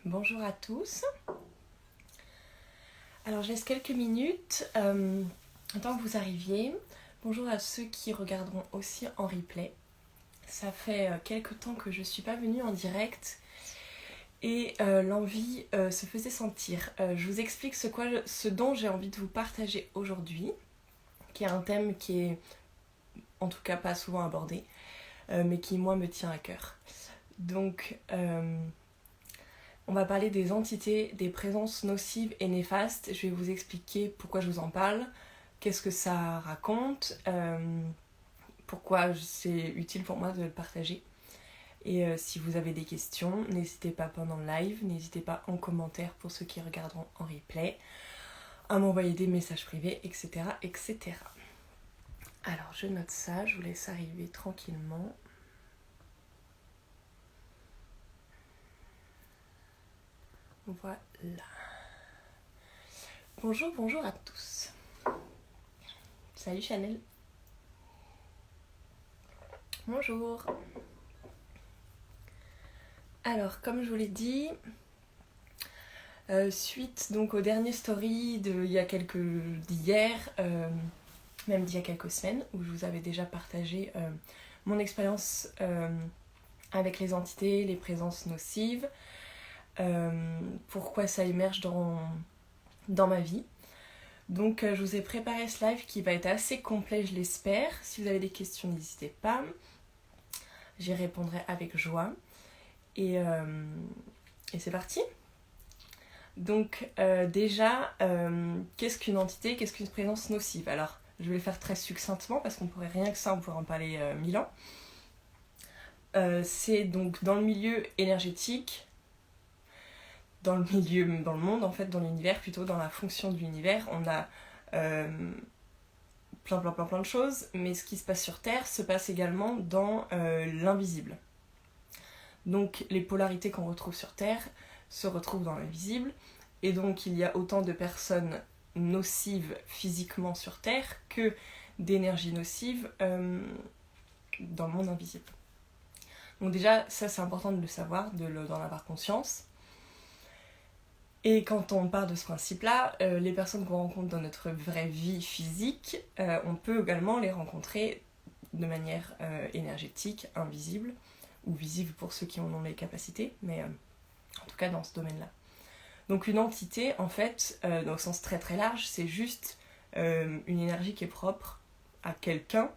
Bonjour à tous. Alors je laisse quelques minutes tant que vous arriviez. Bonjour à ceux qui regarderont aussi en replay. Ça fait quelques temps que je ne suis pas venue en direct et l'envie se faisait sentir. Je vous explique ce dont j'ai envie de vous partager aujourd'hui, qui est un thème qui est en tout cas pas souvent abordé, mais qui moi me tient à cœur. Donc on va parler des entités, des présences nocives et néfastes. Je vais vous expliquer pourquoi je vous en parle, qu'est-ce que ça raconte, pourquoi c'est utile pour moi de le partager. Et si vous avez des questions, n'hésitez pas pendant le live, n'hésitez pas en commentaire pour ceux qui regarderont en replay, à m'envoyer des messages privés, etc. etc. Alors je note ça, je vous laisse arriver tranquillement. Voilà. Bonjour à tous. Salut Chanel. Bonjour. Alors, comme je vous l'ai dit, suite donc au dernier story d'hier, même d'il y a quelques semaines, où je vous avais déjà partagé mon expérience avec les entités, les présences nocives, pourquoi ça émerge dans ma vie. Donc je vous ai préparé ce live qui va être assez complet, je l'espère. Si vous avez des questions, n'hésitez pas. J'y répondrai avec joie. Et c'est parti. Donc déjà, qu'est-ce qu'une entité, qu'est-ce qu'une présence nocive? Alors, je vais le faire très succinctement parce qu'on pourrait rien que ça, on pourrait en parler 1000 ans. C'est donc dans le milieu énergétique, dans le monde en fait, dans l'univers plutôt, dans la fonction de l'univers, on a plein de choses, mais ce qui se passe sur Terre se passe également dans l'invisible. Donc les polarités qu'on retrouve sur Terre se retrouvent dans l'invisible, et donc il y a autant de personnes nocives physiquement sur Terre que d'énergie nocive dans le monde invisible. Donc déjà, ça c'est important de le savoir, d'en avoir conscience. Et quand on part de ce principe-là, les personnes qu'on rencontre dans notre vraie vie physique, on peut également les rencontrer de manière énergétique, invisible, ou visible pour ceux qui en ont les capacités, mais en tout cas dans ce domaine-là. Donc une entité, en fait, dans le sens très très large, c'est juste une énergie qui est propre à quelqu'un,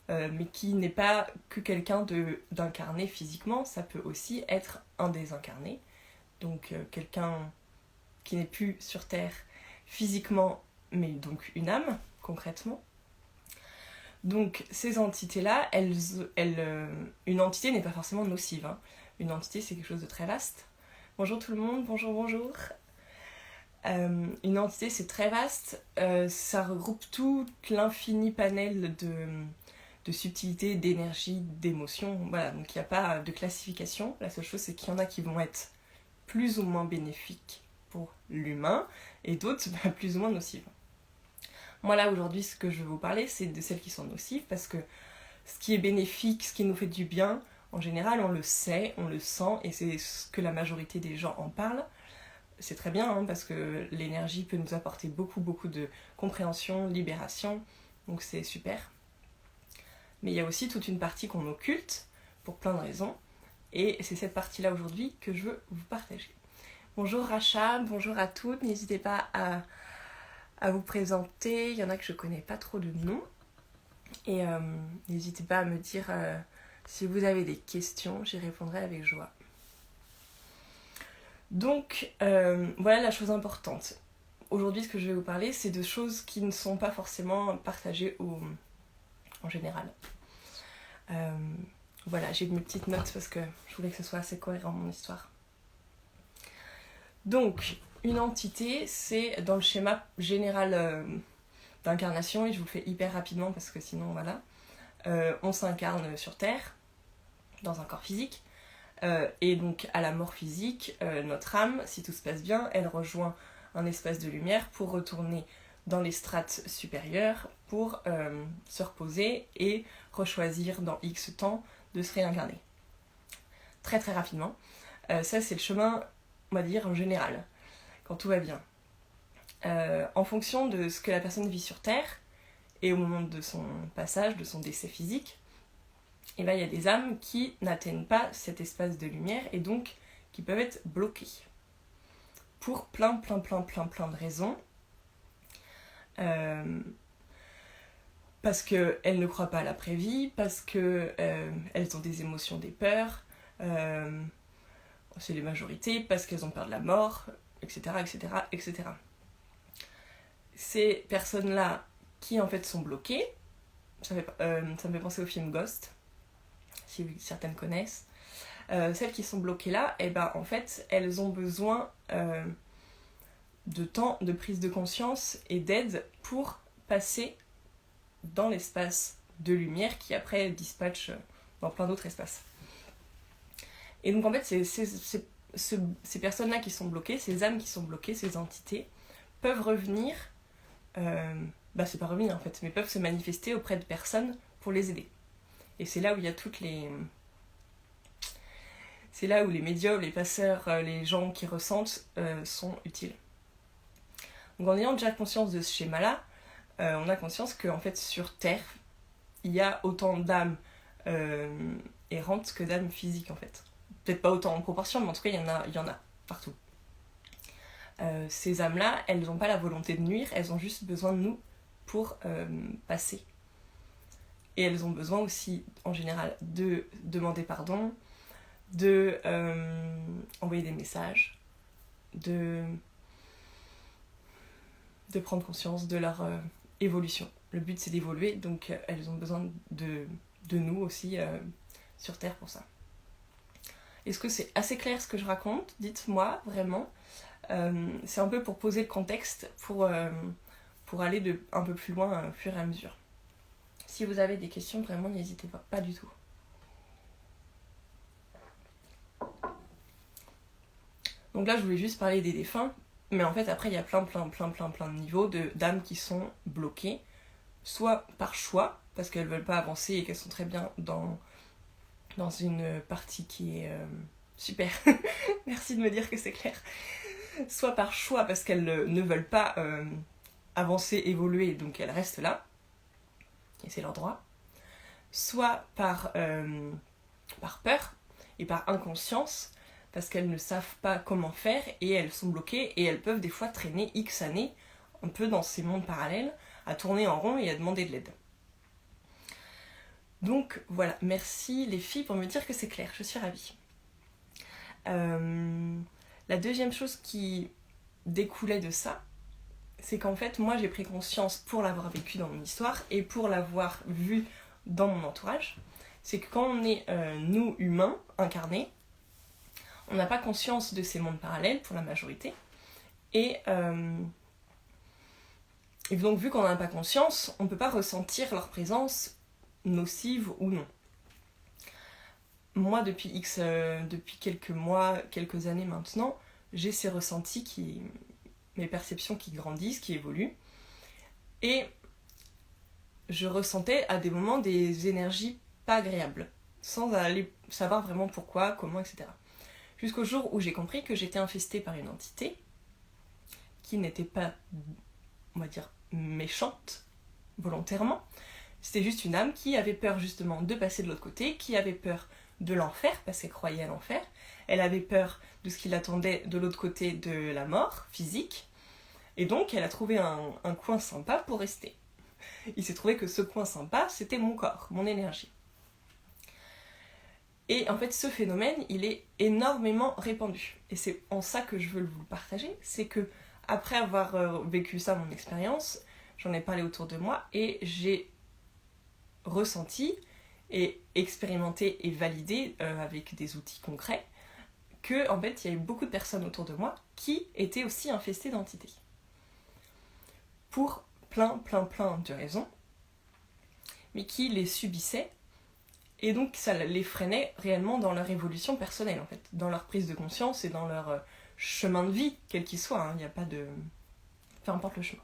mais qui n'est pas que quelqu'un d'incarné physiquement, ça peut aussi être un désincarné, donc quelqu'un qui n'est plus sur Terre physiquement, mais donc une âme, concrètement. Donc ces entités-là, une entité n'est pas forcément nocive. Hein. Une entité, c'est quelque chose de très vaste. Bonjour tout le monde, bonjour. Une entité, c'est très vaste. Ça regroupe tout l'infini panel de subtilité, d'énergie, d'émotions. Voilà, donc il n'y a pas de classification. La seule chose, c'est qu'il y en a qui vont être plus ou moins bénéfiques pour l'humain, et d'autres plus ou moins nocives. Moi là aujourd'hui ce que je vais vous parler c'est de celles qui sont nocives, parce que ce qui est bénéfique, ce qui nous fait du bien, en général on le sait, on le sent, et c'est ce que la majorité des gens en parlent. C'est très bien hein, parce que l'énergie peut nous apporter beaucoup de compréhension, libération, donc c'est super. Mais il y a aussi toute une partie qu'on occulte pour plein de raisons, et c'est cette partie-là aujourd'hui que je veux vous partager. Bonjour Racha, bonjour à toutes, n'hésitez pas à vous présenter, il y en a que je connais pas trop de noms, et n'hésitez pas à me dire si vous avez des questions, j'y répondrai avec joie. Donc voilà la chose importante. Aujourd'hui ce que je vais vous parler c'est de choses qui ne sont pas forcément partagées en général. Voilà, j'ai mes petites notes parce que je voulais que ce soit assez cohérent mon histoire. Donc, une entité, c'est dans le schéma général d'incarnation, et je vous le fais hyper rapidement parce que sinon, voilà. On s'incarne sur Terre, dans un corps physique, et donc à la mort physique, notre âme, si tout se passe bien, elle rejoint un espace de lumière pour retourner dans les strates supérieures pour se reposer et rechoisir dans X temps de se réincarner. Très très rapidement. Ça, c'est le chemin on va dire en général, quand tout va bien. En fonction de ce que la personne vit sur Terre, et au moment de son passage, de son décès physique, et là il y a des âmes qui n'atteignent pas cet espace de lumière et donc qui peuvent être bloquées. Pour plein de raisons. Parce qu'elles ne croient pas à l'après-vie, parce qu'elles ont des émotions, des peurs, c'est les majorités, parce qu'elles ont peur de la mort, etc. etc. Ces personnes-là qui en fait sont bloquées, ça me fait penser au film Ghost, si certaines connaissent. Celles qui sont bloquées là, et ben en fait, elles ont besoin de temps, de prise de conscience et d'aide pour passer dans l'espace de lumière qui après dispatche dans plein d'autres espaces. Et donc en fait, ces personnes-là qui sont bloquées, ces âmes qui sont bloquées, ces entités, peuvent revenir, c'est pas revenir en fait, mais peuvent se manifester auprès de personnes pour les aider. Et c'est là où il y a c'est là où les médiums, les passeurs, les gens qui ressentent sont utiles. Donc en ayant déjà conscience de ce schéma-là, on a conscience qu'en fait sur Terre, il y a autant d'âmes errantes que d'âmes physiques en fait. Peut-être pas autant en proportion, mais en tout cas il y en a partout. Ces âmes-là, elles n'ont pas la volonté de nuire, elles ont juste besoin de nous pour passer. Et elles ont besoin aussi, en général, de demander pardon, de envoyer des messages, de prendre conscience de leur évolution. Le but c'est d'évoluer, donc elles ont besoin de nous aussi sur Terre pour ça. Est-ce que c'est assez clair ce que je raconte ? Dites-moi vraiment. C'est un peu pour poser le contexte, pour aller un peu plus loin au fur et à mesure. Si vous avez des questions, vraiment n'hésitez pas du tout. Donc là je voulais juste parler des défunts, mais en fait après il y a plein de niveaux d'âmes qui sont bloquées, soit par choix, parce qu'elles veulent pas avancer et qu'elles sont très bien dans une partie qui est super. Merci de me dire que c'est clair. Soit par choix parce qu'elles ne veulent pas avancer, évoluer, donc elles restent là, et c'est leur droit. Soit par peur et par inconscience, parce qu'elles ne savent pas comment faire et elles sont bloquées et elles peuvent des fois traîner X années un peu dans ces mondes parallèles, à tourner en rond et à demander de l'aide. Donc voilà, merci les filles pour me dire que c'est clair, je suis ravie. La deuxième chose qui découlait de ça, c'est qu'en fait moi j'ai pris conscience pour l'avoir vécu dans mon histoire et pour l'avoir vu dans mon entourage, c'est que quand on est nous humains incarnés, on n'a pas conscience de ces mondes parallèles pour la majorité et donc vu qu'on n'en a pas conscience, on ne peut pas ressentir leur présence nocive ou non. Moi depuis quelques mois, quelques années maintenant, j'ai ces ressentis mes perceptions qui grandissent, qui évoluent, et je ressentais à des moments des énergies pas agréables, sans aller savoir vraiment pourquoi, comment, etc. Jusqu'au jour où j'ai compris que j'étais infestée par une entité qui n'était pas, on va dire, méchante, volontairement. C'était juste une âme qui avait peur justement de passer de l'autre côté, qui avait peur de l'enfer, parce qu'elle croyait à l'enfer. Elle avait peur de ce qui l'attendait de l'autre côté de la mort physique. Et donc, elle a trouvé un coin sympa pour rester. Il s'est trouvé que ce coin sympa, c'était mon corps, mon énergie. Et en fait, ce phénomène, il est énormément répandu. Et c'est en ça que je veux vous le partager. C'est que, après avoir vécu ça, mon expérience, j'en ai parlé autour de moi et j'ai ressenti et expérimenté et validé avec des outils concrets que, en fait, il y a eu beaucoup de personnes autour de moi qui étaient aussi infestées d'entités. Pour plein de raisons, mais qui les subissaient. Et donc ça les freinait réellement dans leur évolution personnelle, en fait, dans leur prise de conscience et dans leur chemin de vie, quel qu'il soit, il n'y a pas de... peu importe le chemin.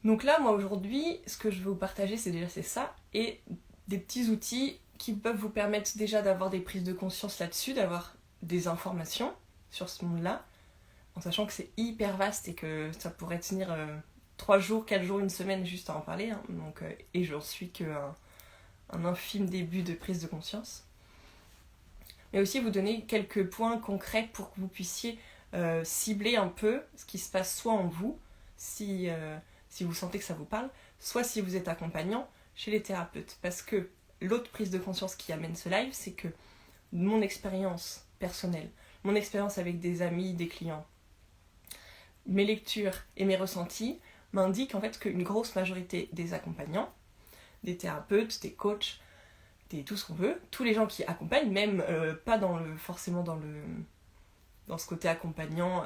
Donc là, moi aujourd'hui, ce que je veux vous partager, c'est ça, et des petits outils qui peuvent vous permettre déjà d'avoir des prises de conscience là-dessus, d'avoir des informations, sur ce monde-là, en sachant que c'est hyper vaste et que ça pourrait tenir 3 jours, 4 jours, une semaine juste à en parler. Hein. Donc, et j'en suis qu'un infime début de prise de conscience. Mais aussi vous donner quelques points concrets pour que vous puissiez cibler un peu ce qui se passe soit en vous, si vous sentez que ça vous parle, soit si vous êtes accompagnant chez les thérapeutes. Parce que l'autre prise de conscience qui amène ce live, c'est que mon expérience personnelle, mon expérience avec des amis, des clients, mes lectures et mes ressentis m'indiquent en fait qu'une grosse majorité des accompagnants, des thérapeutes, des coachs, tout ce qu'on veut, tous les gens qui accompagnent, même pas forcément dans ce côté accompagnant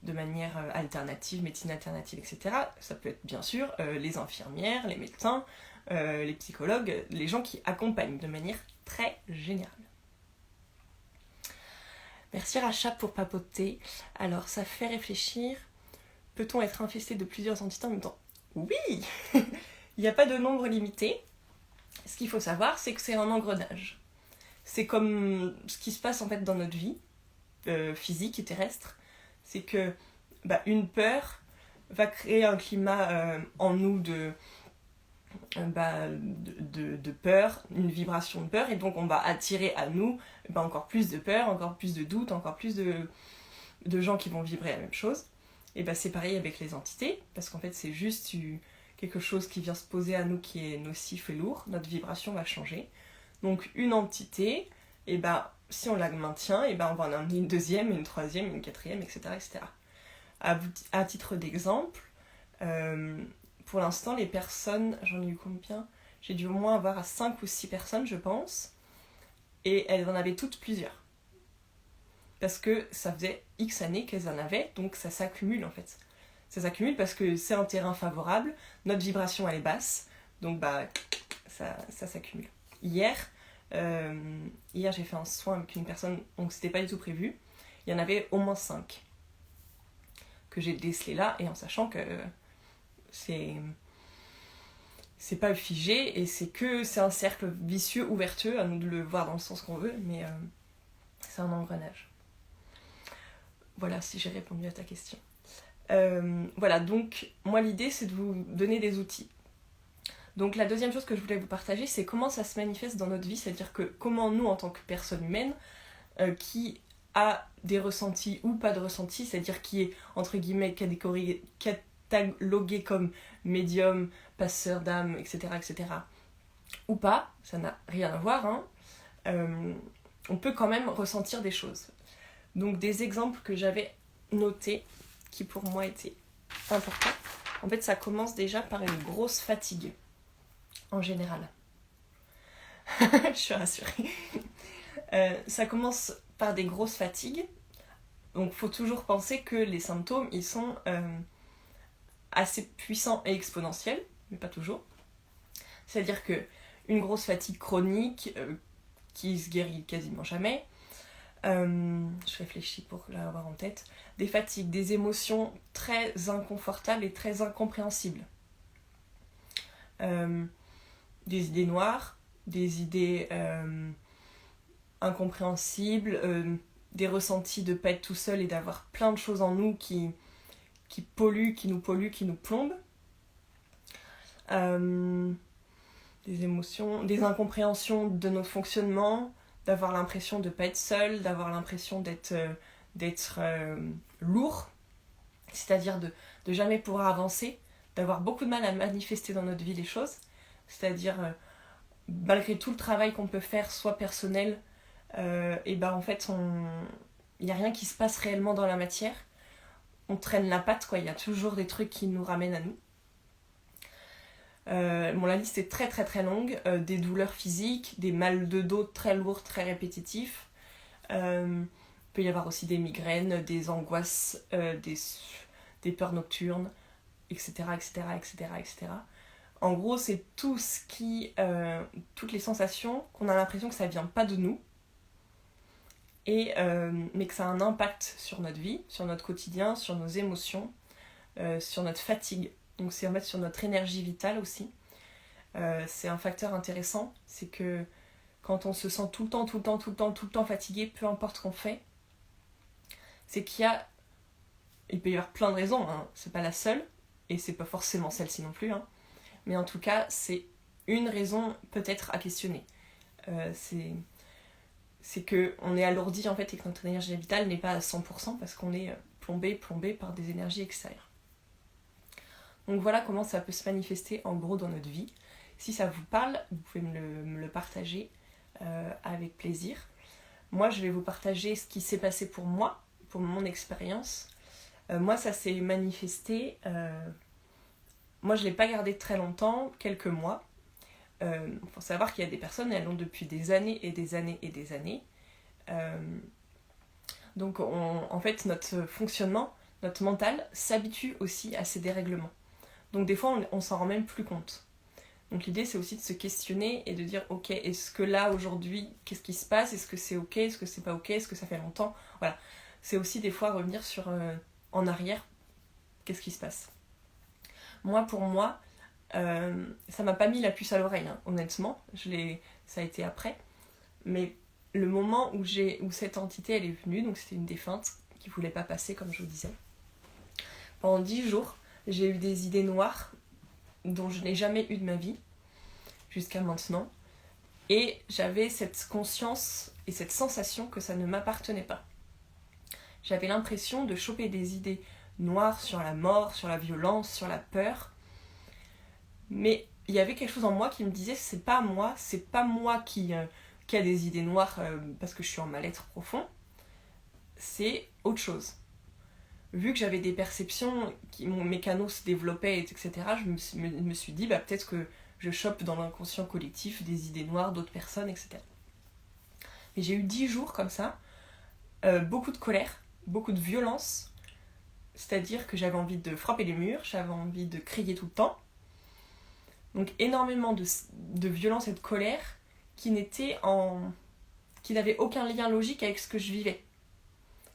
de manière alternative, médecine alternative, etc. Ça peut être bien sûr les infirmières, les médecins, les psychologues, les gens qui accompagnent de manière très générale. Merci Racha pour papoter. Alors ça fait réfléchir. Peut-on être infesté de plusieurs entités en même temps ? Oui. Il n'y a pas de nombre limité. Ce qu'il faut savoir, c'est que c'est un engrenage. C'est comme ce qui se passe en fait dans notre vie physique et terrestre. C'est que une peur va créer un climat en nous de peur, une vibration de peur, et donc on va attirer à nous encore plus de peur, encore plus de doute, encore plus de gens qui vont vibrer la même chose. Et c'est pareil avec les entités, parce qu'en fait c'est juste quelque chose qui vient se poser à nous qui est nocif et lourd, notre vibration va changer. Donc une entité, si on la maintient, on va en amener une deuxième, une troisième, une quatrième, etc. etc. À titre d'exemple, pour l'instant les personnes, j'en ai eu combien ? J'ai dû au moins avoir à 5 ou 6 personnes je pense, et elles en avaient toutes plusieurs. Parce que ça faisait X années qu'elles en avaient, donc ça s'accumule en fait. Ça s'accumule parce que c'est un terrain favorable, notre vibration elle est basse, donc ça s'accumule. Hier j'ai fait un soin avec une personne, donc c'était pas du tout prévu, il y en avait au moins 5 que j'ai décelé là, et en sachant que c'est pas figé, et c'est un cercle vicieux ou vertueux, à nous de le voir dans le sens qu'on veut, mais c'est un engrenage. Voilà, si j'ai répondu à ta question. Voilà, donc moi l'idée c'est de vous donner des outils. Donc la deuxième chose que je voulais vous partager, c'est comment ça se manifeste dans notre vie, c'est-à-dire que comment nous en tant que personne humaine qui a des ressentis ou pas de ressentis, c'est-à-dire qui est entre guillemets catalogué comme médium, passeur d'âme, etc., etc., ou pas, ça n'a rien à voir, hein, on peut quand même ressentir des choses. Donc des exemples que j'avais notés, qui pour moi étaient importants. En fait, ça commence déjà par une grosse fatigue, en général. Je suis rassurée. Ça commence par des grosses fatigues. Donc il faut toujours penser que les symptômes, ils sont assez puissants et exponentiels, mais pas toujours. C'est-à-dire qu'une grosse fatigue chronique qui se guérit quasiment jamais, je réfléchis pour l'avoir en tête, des fatigues, des émotions très inconfortables et très incompréhensibles, des idées noires, des idées incompréhensibles, des ressentis de pas être tout seul et d'avoir plein de choses en nous qui polluent, qui nous plombent, des émotions, des incompréhensions de notre fonctionnement, d'avoir l'impression de ne pas être seul, d'avoir l'impression d'être lourd, c'est-à-dire de jamais pouvoir avancer, d'avoir beaucoup de mal à manifester dans notre vie les choses, c'est-à-dire malgré tout le travail qu'on peut faire, soit personnel, en fait il n'y a rien qui se passe réellement dans la matière, on traîne la patte, quoi. Il y a toujours des trucs qui nous ramènent à nous. La liste est très très très longue, des douleurs physiques, des mal de dos très lourds, très répétitifs, il peut y avoir aussi des migraines, des angoisses, des peurs nocturnes, etc., etc., etc., etc. En gros, c'est tout ce qui, toutes les sensations qu'on a l'impression que ça vient pas de nous, mais que ça a un impact sur notre vie, sur notre quotidien, sur nos émotions, sur notre fatigue. Donc c'est en fait sur notre énergie vitale aussi. C'est un facteur intéressant, c'est que quand on se sent tout le temps fatigué, peu importe ce qu'on fait, c'est il peut y avoir plein de raisons, hein. C'est pas la seule, et c'est pas forcément celle-ci non plus, hein. Mais en tout cas, c'est une raison peut-être à questionner. C'est qu'on est alourdi en fait et que notre énergie vitale n'est pas à 100% parce qu'on est plombé par des énergies extérieures. Donc voilà comment ça peut se manifester en gros dans notre vie. Si ça vous parle, vous pouvez me le partager avec plaisir. Moi, je vais vous partager ce qui s'est passé pour moi, pour mon expérience. Moi, ça s'est manifesté... moi, je ne l'ai pas gardé très longtemps, quelques mois. Faut savoir qu'il y a des personnes, elles l'ont depuis des années et des années et des années. Donc, en fait, notre fonctionnement, notre mental s'habitue aussi à ces dérèglements. Donc, des fois, on s'en rend même plus compte. Donc l'idée c'est aussi de se questionner et de dire ok, est-ce que là aujourd'hui, qu'est-ce qui se passe? Est-ce que c'est ok? Est-ce que c'est pas ok? Est-ce que ça fait longtemps? Voilà. C'est aussi des fois revenir sur en arrière, qu'est-ce qui se passe? Pour moi, ça m'a pas mis la puce à l'oreille, hein, honnêtement. Ça a été après. Mais le moment où cette entité elle est venue, donc c'était une défunte qui voulait pas passer comme je vous disais. Pendant 10 jours, j'ai eu des idées noires dont je n'ai jamais eu de ma vie jusqu'à maintenant, et j'avais cette conscience et cette sensation que ça ne m'appartenait pas. J'avais l'impression de choper des idées noires sur la mort, sur la violence, sur la peur, mais il y avait quelque chose en moi qui me disait c'est pas moi qui a des idées noires parce que je suis en mal-être profond, c'est autre chose. Vu que j'avais des perceptions, mes canaux se développaient, etc., je me suis dit, peut-être que je chope dans l'inconscient collectif des idées noires d'autres personnes, etc. Et j'ai eu 10 jours comme ça, beaucoup de colère, beaucoup de violence, c'est-à-dire que j'avais envie de frapper les murs, j'avais envie de crier tout le temps. Donc énormément de violence et de colère qui n'avaient aucun lien logique avec ce que je vivais.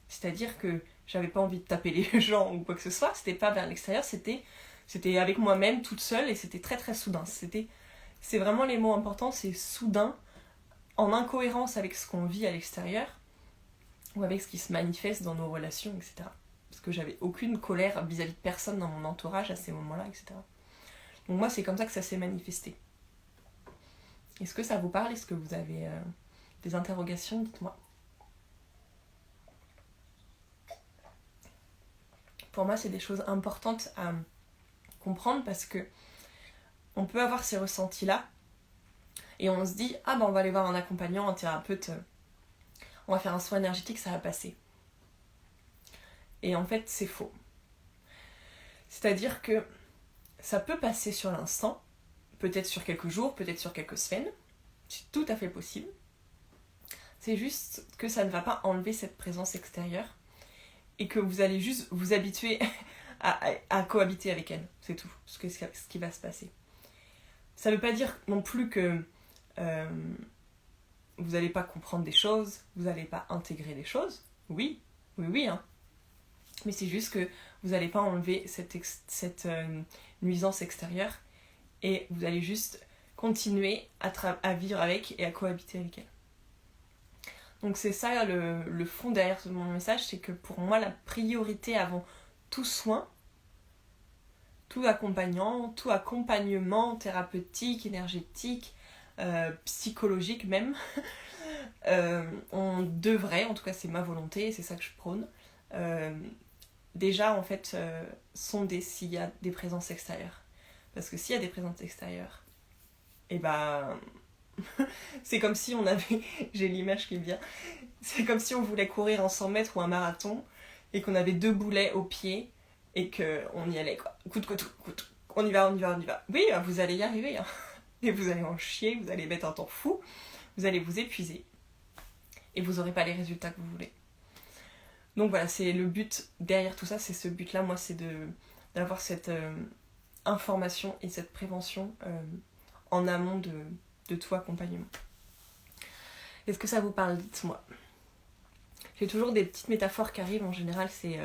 C'est-à-dire que j'avais pas envie de taper les gens ou quoi que ce soit, c'était pas vers l'extérieur, c'était avec moi-même toute seule et c'était très très soudain. C'est vraiment les mots importants, c'est soudain, en incohérence avec ce qu'on vit à l'extérieur ou avec ce qui se manifeste dans nos relations, etc. Parce que j'avais aucune colère vis-à-vis de personne dans mon entourage à ces moments-là, etc. Donc moi c'est comme ça que ça s'est manifesté. Est-ce que ça vous parle? Est-ce que vous avez des interrogations? Dites-moi. Pour moi, c'est des choses importantes à comprendre parce que on peut avoir ces ressentis-là et on se dit on va aller voir un accompagnant, un thérapeute, on va faire un soin énergétique, ça va passer. Et en fait, c'est faux. C'est-à-dire que ça peut passer sur l'instant, peut-être sur quelques jours, peut-être sur quelques semaines, c'est tout à fait possible. C'est juste que ça ne va pas enlever cette présence extérieure et que vous allez juste vous habituer à cohabiter avec elle. C'est tout ce qui va se passer. Ça ne veut pas dire non plus que vous n'allez pas comprendre des choses, vous n'allez pas intégrer des choses. Oui, hein. Mais c'est juste que vous n'allez pas enlever cette nuisance extérieure et vous allez juste continuer à vivre avec et à cohabiter avec elle. Donc c'est ça le fond derrière mon message, c'est que pour moi la priorité avant tout soin, tout accompagnant, tout accompagnement thérapeutique, énergétique, psychologique même, on devrait, en tout cas c'est ma volonté, c'est ça que je prône, déjà en fait sonder s'il y a des présences extérieures. Parce que s'il y a des présences extérieures, c'est comme si on avait, j'ai l'image qui me vient, c'est comme si on voulait courir en 100 mètres ou un marathon et qu'on avait 2 boulets au pied et qu'on y allait quoi, coup, on y va. Oui, vous allez y arriver, hein. Et vous allez en chier, vous allez mettre un temps fou, vous allez vous épuiser et vous n'aurez pas les résultats que vous voulez. Donc voilà, c'est le but derrière tout ça, c'est ce but-là, moi, c'est d'avoir cette information et cette prévention en amont de tout accompagnement. Est-ce que ça vous parle? Dites-moi. J'ai toujours des petites métaphores qui arrivent, en général, c'est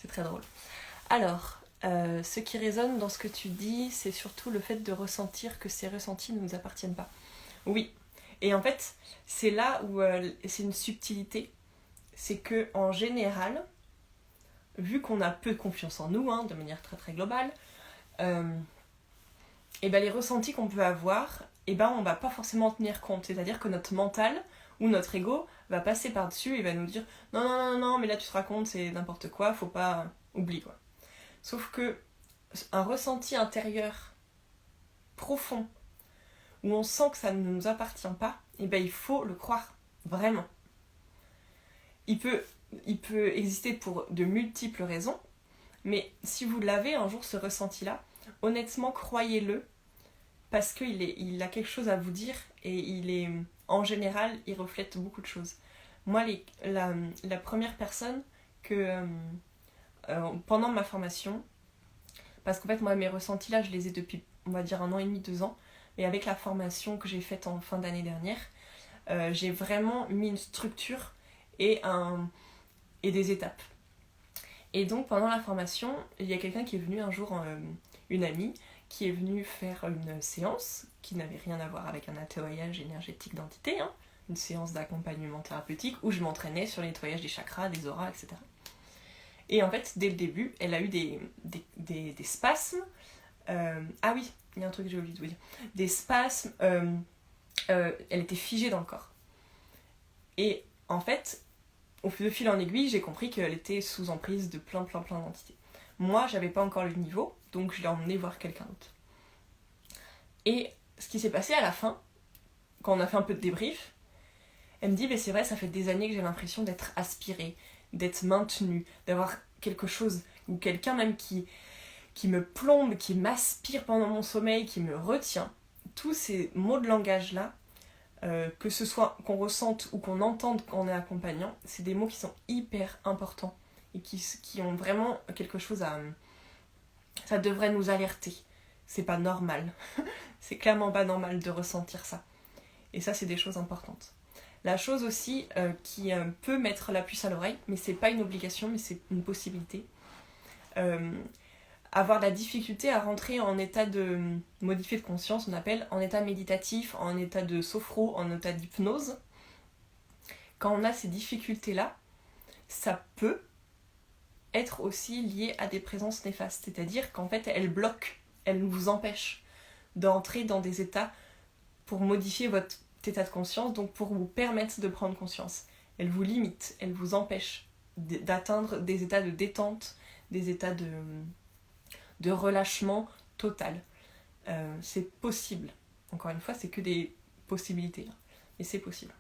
très drôle. Alors, ce qui résonne dans ce que tu dis, c'est surtout le fait de ressentir que ces ressentis ne nous appartiennent pas. Oui, Et en fait, c'est là où c'est une subtilité. C'est que en général, vu qu'on a peu de confiance en nous, de manière très très globale, et ben les ressentis qu'on peut avoir, et ben on va pas forcément en tenir compte. C'est-à-dire que notre mental ou notre ego va passer par-dessus et va nous dire non, non, non, non, mais là tu te racontes, c'est n'importe quoi, faut pas... Oublie quoi. Sauf que un ressenti intérieur profond, où on sent que ça ne nous appartient pas, et ben il faut le croire, vraiment. Il peut exister pour de multiples raisons, mais si vous l'avez un jour ce ressenti-là, honnêtement, croyez-le, parce qu'il a quelque chose à vous dire, et en général, il reflète beaucoup de choses. Moi, la première personne que, pendant ma formation, parce qu'en fait, moi, mes ressentis-là, je les ai depuis, on va dire, 1 an et demi, 2 ans, et avec la formation que j'ai faite en fin d'année dernière, j'ai vraiment mis une structure et des étapes. Et donc pendant la formation, il y a quelqu'un qui est venu un jour, une amie, qui est venue faire une séance qui n'avait rien à voir avec un nettoyage énergétique d'entité, une séance d'accompagnement thérapeutique où je m'entraînais sur le nettoyage des chakras, des auras, etc. Et en fait, dès le début, elle a eu des spasmes. Ah oui, il y a un truc que j'ai oublié de vous dire. Des spasmes, elle était figée dans le corps. Et en fait, de fil en aiguille, j'ai compris qu'elle était sous emprise de plein d'entités. Moi, j'avais pas encore le niveau, donc je l'ai emmenée voir quelqu'un d'autre. Et ce qui s'est passé à la fin, quand on a fait un peu de débrief, elle me dit, mais c'est vrai, ça fait des années que j'ai l'impression d'être aspirée, d'être maintenue, d'avoir quelque chose, ou quelqu'un même qui me plombe, qui m'aspire pendant mon sommeil, qui me retient. Tous ces mots de langage-là, que ce soit qu'on ressente ou qu'on entende quand on est accompagnant, c'est des mots qui sont hyper importants et qui ont vraiment quelque chose à... Ça devrait nous alerter. C'est pas normal. C'est clairement pas normal de ressentir ça. Et ça, c'est des choses importantes. La chose aussi qui peut mettre la puce à l'oreille, mais c'est pas une obligation, mais c'est une possibilité. Avoir la difficulté à rentrer en état de modifié de conscience, on appelle, en état méditatif, en état de sophro, en état d'hypnose. Quand on a ces difficultés-là, ça peut être aussi lié à des présences néfastes. C'est-à-dire qu'en fait, elles bloquent, elles vous empêchent d'entrer dans des états pour modifier votre état de conscience, donc pour vous permettre de prendre conscience. Elles vous limitent, elles vous empêchent d'atteindre des états de détente, des états de relâchement total. C'est possible. Encore une fois, c'est que des possibilités. Mais c'est possible.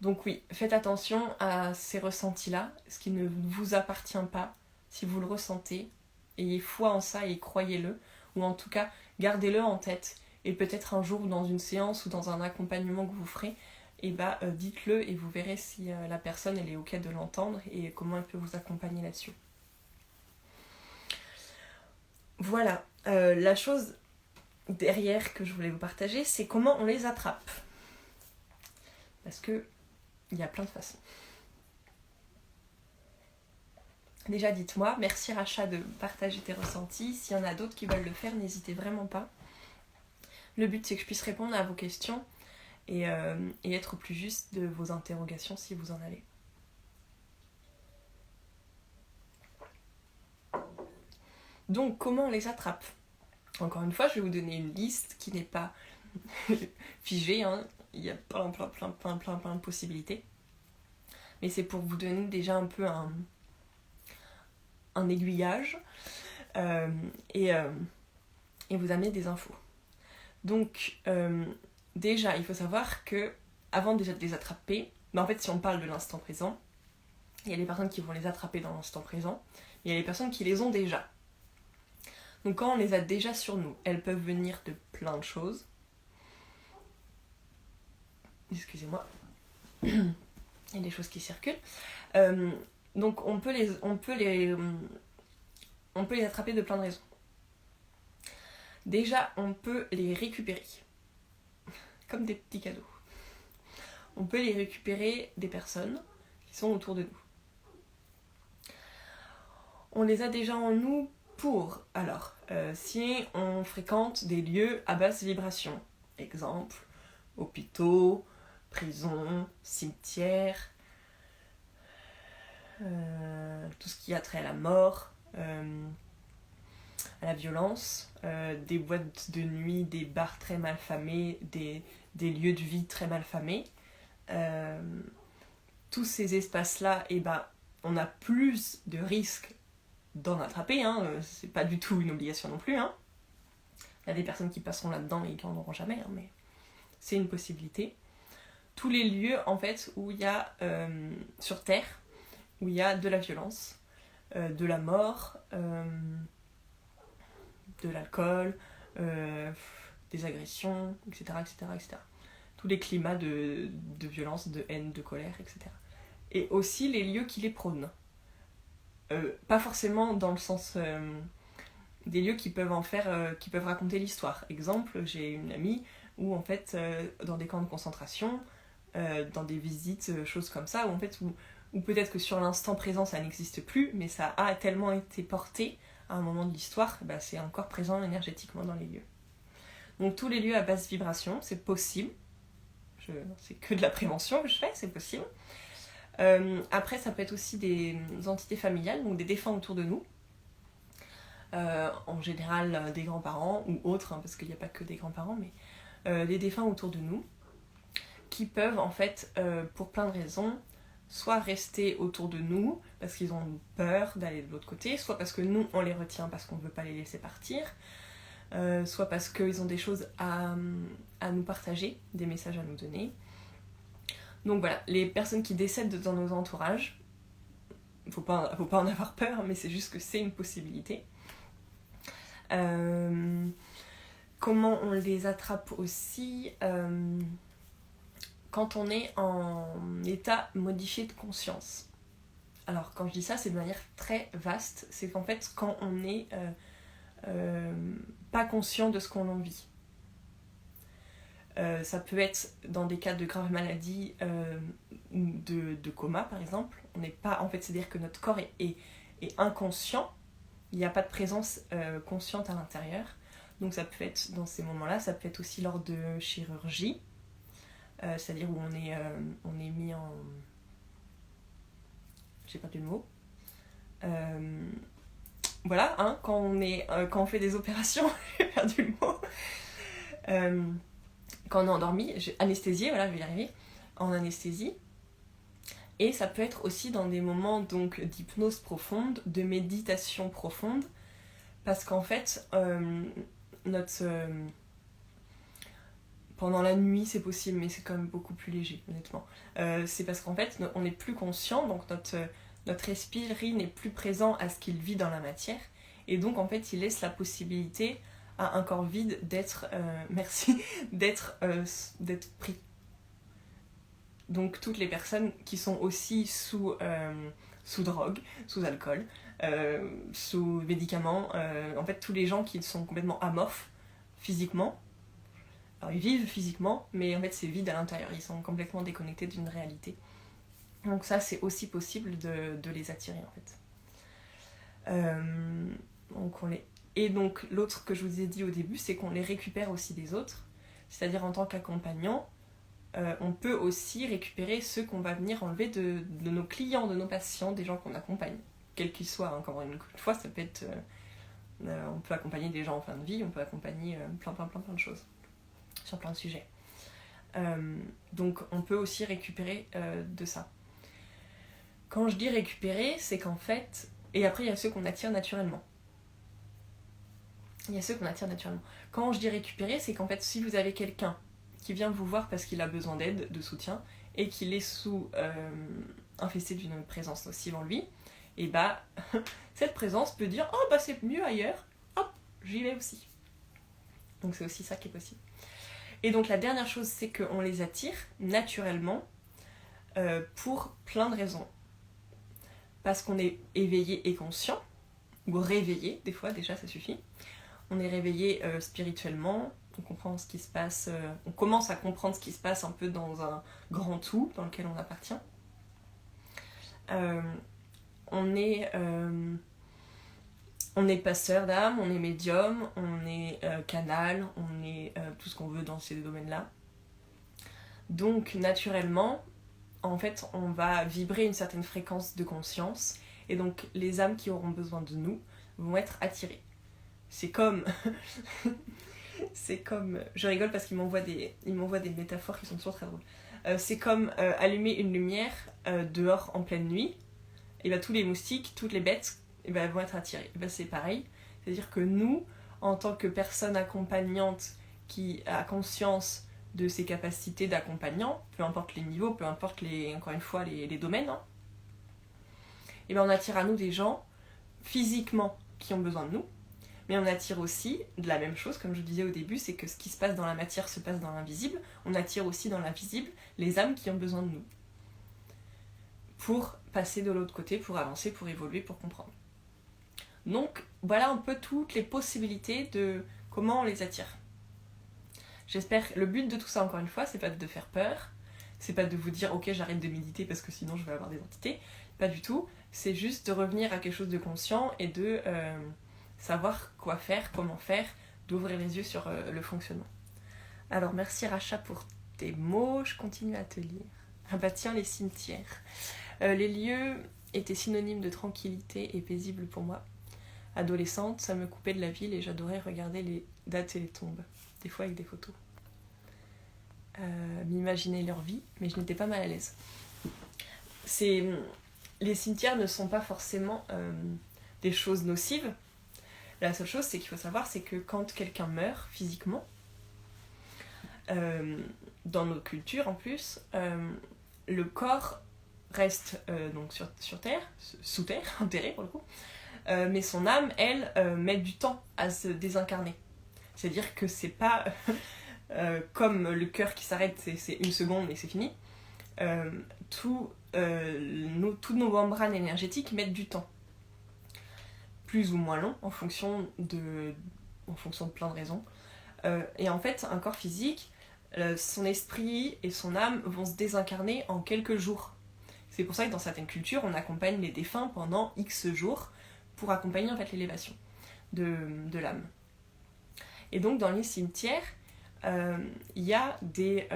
Donc oui, faites attention à ces ressentis-là, ce qui ne vous appartient pas. Si vous le ressentez, ayez foi en ça et croyez-le. Ou en tout cas, gardez-le en tête. Et peut-être un jour, dans une séance ou dans un accompagnement que vous ferez, dites-le et vous verrez si la personne elle est OK de l'entendre et comment elle peut vous accompagner là-dessus. Voilà, la chose derrière que je voulais vous partager, c'est comment on les attrape. Parce que il y a plein de façons. Déjà, dites-moi, merci Racha de partager tes ressentis. S'il y en a d'autres qui veulent le faire, n'hésitez vraiment pas. Le but, c'est que je puisse répondre à vos questions et être au plus juste de vos interrogations si vous en avez. Donc, comment on les attrape ? Encore une fois, je vais vous donner une liste qui n'est pas figée. Il y a plein de possibilités. Mais c'est pour vous donner déjà un peu un aiguillage et vous amener des infos. Donc, déjà, il faut savoir que avant déjà de les attraper, en fait, si on parle de l'instant présent, il y a les personnes qui vont les attraper dans l'instant présent, il y a les personnes qui les ont déjà. Donc quand on les a déjà sur nous, elles peuvent venir de plein de choses. Excusez-moi. Il y a des choses qui circulent. Donc on peut les attraper de plein de raisons. Déjà, on peut les récupérer. Comme des petits cadeaux. On peut les récupérer des personnes qui sont autour de nous. On les a déjà en nous si on fréquente des lieux à basse vibration, exemple, hôpitaux, prisons, cimetières, tout ce qui a trait à la mort, à la violence, des boîtes de nuit, des bars très mal famés, des lieux de vie très mal famés. Tous ces espaces-là, on a plus de risques d'en attraper, hein. C'est pas du tout une obligation non plus. Hein. Il y a des personnes qui passeront là-dedans et qui n'en auront jamais, hein, mais c'est une possibilité. Tous les lieux, en fait, où il y a, sur Terre, où il y a de la violence, de la mort, de l'alcool, des agressions, etc., etc., etc. Tous les climats de violence, de haine, de colère, etc. Et aussi les lieux qui les prônent. Pas forcément dans le sens des lieux qui peuvent qui peuvent raconter l'histoire. Exemple, j'ai une amie où en fait, dans des camps de concentration, dans des visites, choses comme ça, où peut-être que sur l'instant présent ça n'existe plus, mais ça a tellement été porté à un moment de l'histoire, c'est encore présent énergétiquement dans les lieux. Donc tous les lieux à basse vibration, c'est possible. C'est que de la prévention que je fais, c'est possible. Après, ça peut être aussi des entités familiales, donc des défunts autour de nous. En général, des grands-parents ou autres, hein, parce qu'il n'y a pas que des grands-parents, mais des défunts autour de nous, qui peuvent, en fait, pour plein de raisons, soit rester autour de nous, parce qu'ils ont peur d'aller de l'autre côté, soit parce que nous, on les retient parce qu'on ne veut pas les laisser partir, soit parce qu'ils ont des choses à nous partager, des messages à nous donner. Donc voilà, les personnes qui décèdent dans nos entourages, faut pas en avoir peur, mais c'est juste que c'est une possibilité. Comment on les attrape aussi quand on est en état modifié de conscience. Alors quand je dis ça, c'est de manière très vaste, c'est qu'en fait quand on n'est pas conscient de ce qu'on en vit. Ça peut être dans des cas de graves maladies ou de coma par exemple. On n'est pas, en fait, c'est-à-dire que notre corps est inconscient, il n'y a pas de présence consciente à l'intérieur. Donc ça peut être dans ces moments-là, ça peut être aussi lors de chirurgie, c'est-à-dire où on est mis en... J'ai perdu le mot. Voilà, hein, quand on fait des opérations, j'ai perdu le mot. Quand on est endormi, anesthésié, voilà, je vais y arriver, en anesthésie. Et ça peut être aussi dans des moments donc d'hypnose profonde, de méditation profonde, parce qu'en fait, pendant la nuit c'est possible, mais c'est quand même beaucoup plus léger, honnêtement. C'est parce qu'en fait, on n'est plus conscient, donc notre esprit n'est plus présent à ce qu'il vit dans la matière, et donc en fait, il laisse la possibilité à un corps vide d'être d'être pris. Donc toutes les personnes qui sont aussi sous drogue, sous alcool, sous médicaments, en fait tous les gens qui sont complètement amorphes physiquement. Alors ils vivent physiquement, mais en fait c'est vide à l'intérieur, ils sont complètement déconnectés d'une réalité. Donc ça c'est aussi possible de les attirer en fait. Donc Et donc l'autre que je vous ai dit au début, c'est qu'on les récupère aussi des autres, c'est-à-dire en tant qu'accompagnant, on peut aussi récupérer ceux qu'on va venir enlever de nos clients, de nos patients, des gens qu'on accompagne, quels qu'ils soient. Encore une fois, ça peut être... on peut accompagner des gens en fin de vie, on peut accompagner plein de choses, sur plein de sujets. Donc on peut aussi récupérer de ça. Quand je dis récupérer, c'est qu'en fait... Et après, il y a ceux qu'on attire naturellement. Quand je dis récupérer, c'est qu'en fait, si vous avez quelqu'un qui vient vous voir parce qu'il a besoin d'aide, de soutien, et qu'il est infesté d'une présence nocive en lui, et cette présence peut dire « Oh, c'est mieux ailleurs, hop, j'y vais aussi ». Donc c'est aussi ça qui est possible. Et donc la dernière chose, c'est qu'on les attire naturellement pour plein de raisons. Parce qu'on est éveillé et conscient, ou réveillé, des fois déjà ça suffit. On est réveillé spirituellement, on comprend ce qui se passe, on commence à comprendre ce qui se passe un peu dans un grand tout dans lequel on appartient. On est passeur d'âme, on est médium, on est canal, on est tout ce qu'on veut dans ces domaines-là. Donc naturellement, en fait, on va vibrer une certaine fréquence de conscience, et donc les âmes qui auront besoin de nous vont être attirées. C'est comme... c'est comme... Je rigole parce qu'ils m'envoient des métaphores qui sont toujours très drôles. C'est comme allumer une lumière dehors en pleine nuit, et bien tous les moustiques, toutes les bêtes, et ben, elles vont être attirées. Et ben, c'est pareil, c'est-à-dire que nous, en tant que personne accompagnante qui a conscience de ses capacités d'accompagnant, peu importe les niveaux, peu importe encore une fois les domaines, hein, et ben on attire à nous des gens physiquement qui ont besoin de nous, mais on attire aussi de la même chose, comme je disais au début, c'est que ce qui se passe dans la matière se passe dans l'invisible, on attire aussi dans l'invisible les âmes qui ont besoin de nous, pour passer de l'autre côté, pour avancer, pour évoluer, pour comprendre. Donc voilà un peu toutes les possibilités de comment on les attire. J'espère, le but de tout ça encore une fois, c'est pas de faire peur, c'est pas de vous dire ok j'arrête de méditer parce que sinon je vais avoir des entités, pas du tout, c'est juste de revenir à quelque chose de conscient et de savoir quoi faire, comment faire, d'ouvrir les yeux sur le fonctionnement. Alors merci Racha pour tes mots, je continue à te lire. Ah bah tiens, les cimetières. Les lieux étaient synonymes de tranquillité et paisibles pour moi. Adolescente, ça me coupait de la ville et j'adorais regarder les dates et les tombes, des fois avec des photos. M'imaginer leur vie, mais je n'étais pas mal à l'aise. Les cimetières ne sont pas forcément des choses nocives. La seule chose, c'est qu'il faut savoir, c'est que quand quelqu'un meurt physiquement, dans nos cultures en plus, le corps reste donc sur terre, sous terre, enterré pour le coup, mais son âme, elle, met du temps à se désincarner. C'est-à-dire que c'est pas comme le cœur qui s'arrête, c'est une seconde et c'est fini. Toutes nos membranes énergétiques mettent du temps. Plus ou moins long, en fonction de plein de raisons. Et en fait, un corps physique, son esprit et son âme vont se désincarner en quelques jours. C'est pour ça que dans certaines cultures, on accompagne les défunts pendant X jours pour accompagner en fait l'élévation de l'âme. Et donc dans les cimetières, il y a des...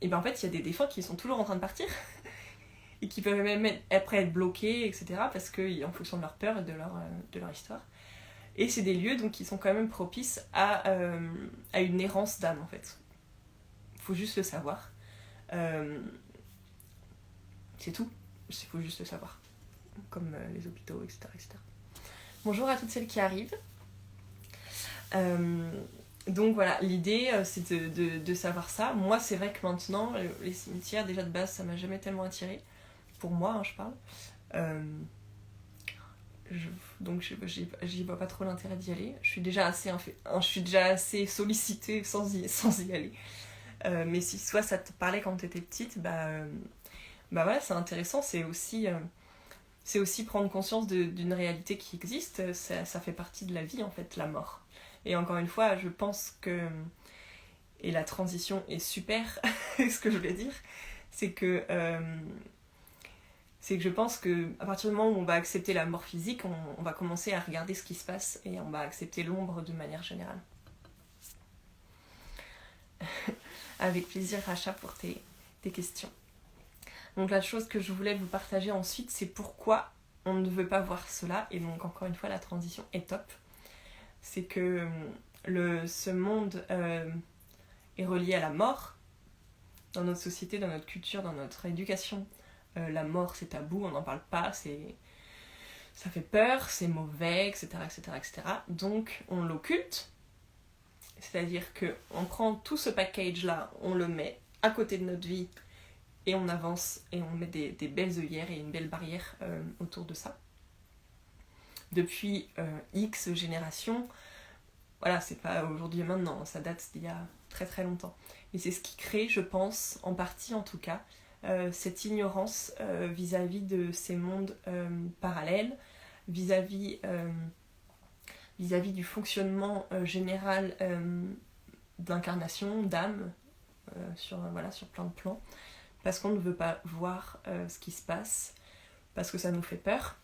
et ben en fait, il y a des défunts qui sont toujours en train de partir et qui peuvent même après être bloqués, etc. parce que en fonction de leur peur et de leur histoire. Et c'est des lieux donc, qui sont quand même propices à une errance d'âme en fait. Il faut juste le savoir. C'est tout. Il faut juste le savoir. Comme les hôpitaux, etc., etc. Bonjour à toutes celles qui arrivent. Donc voilà, l'idée c'est de savoir ça. Moi c'est vrai que maintenant, les cimetières déjà de base ça m'a jamais tellement attirée. Pour moi, hein, je parle. Donc j'y vois pas trop l'intérêt d'y aller. Je suis déjà assez sollicitée sans y aller. Mais si soit ça te parlait quand t'étais petite, bah voilà, c'est intéressant. C'est aussi prendre conscience d'une réalité qui existe. Ça fait partie de la vie en fait, la mort. Et encore une fois, je pense que... Et la transition est super, ce que je voulais dire, c'est que je pense qu'à partir du moment où on va accepter la mort physique, on va commencer à regarder ce qui se passe et on va accepter l'ombre de manière générale. Avec plaisir, Racha, pour tes questions. Donc la chose que je voulais vous partager ensuite, c'est pourquoi on ne veut pas voir cela. Et donc encore une fois, la transition est top. C'est que ce monde est relié à la mort. Dans notre société, dans notre culture, dans notre éducation, la mort c'est tabou, on n'en parle pas, ça fait peur, c'est mauvais, etc., etc., etc. Donc on l'occulte, c'est-à-dire qu'on prend tout ce package-là, on le met à côté de notre vie et on avance et on met des belles œillères et une belle barrière autour de ça. Depuis X générations, voilà, c'est pas aujourd'hui et maintenant, ça date d'il y a très très longtemps. Et c'est ce qui crée, je pense, en partie en tout cas, cette ignorance vis-à-vis de ces mondes parallèles, vis-à-vis du fonctionnement général d'incarnation, d'âme, sur plein de plans, parce qu'on ne veut pas voir ce qui se passe, parce que ça nous fait peur,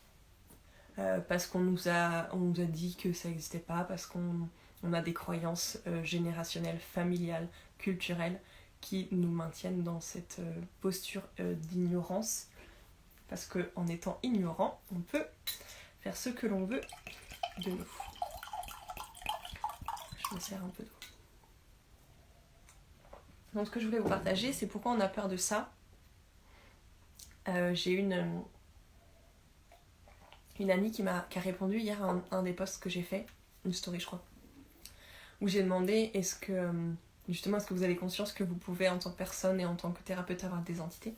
parce qu'on nous a dit que ça n'existait pas, parce qu'on a des croyances générationnelles, familiales, culturelles, qui nous maintiennent dans cette posture d'ignorance. Parce qu'en étant ignorant, on peut faire ce que l'on veut de nous. Je me sers un peu d'eau. Donc ce que je voulais vous partager, c'est pourquoi on a peur de ça. J'ai une amie qui a répondu hier à un des posts que j'ai fait, une story je crois, où j'ai demandé est-ce que vous avez conscience que vous pouvez en tant que personne et en tant que thérapeute avoir des entités.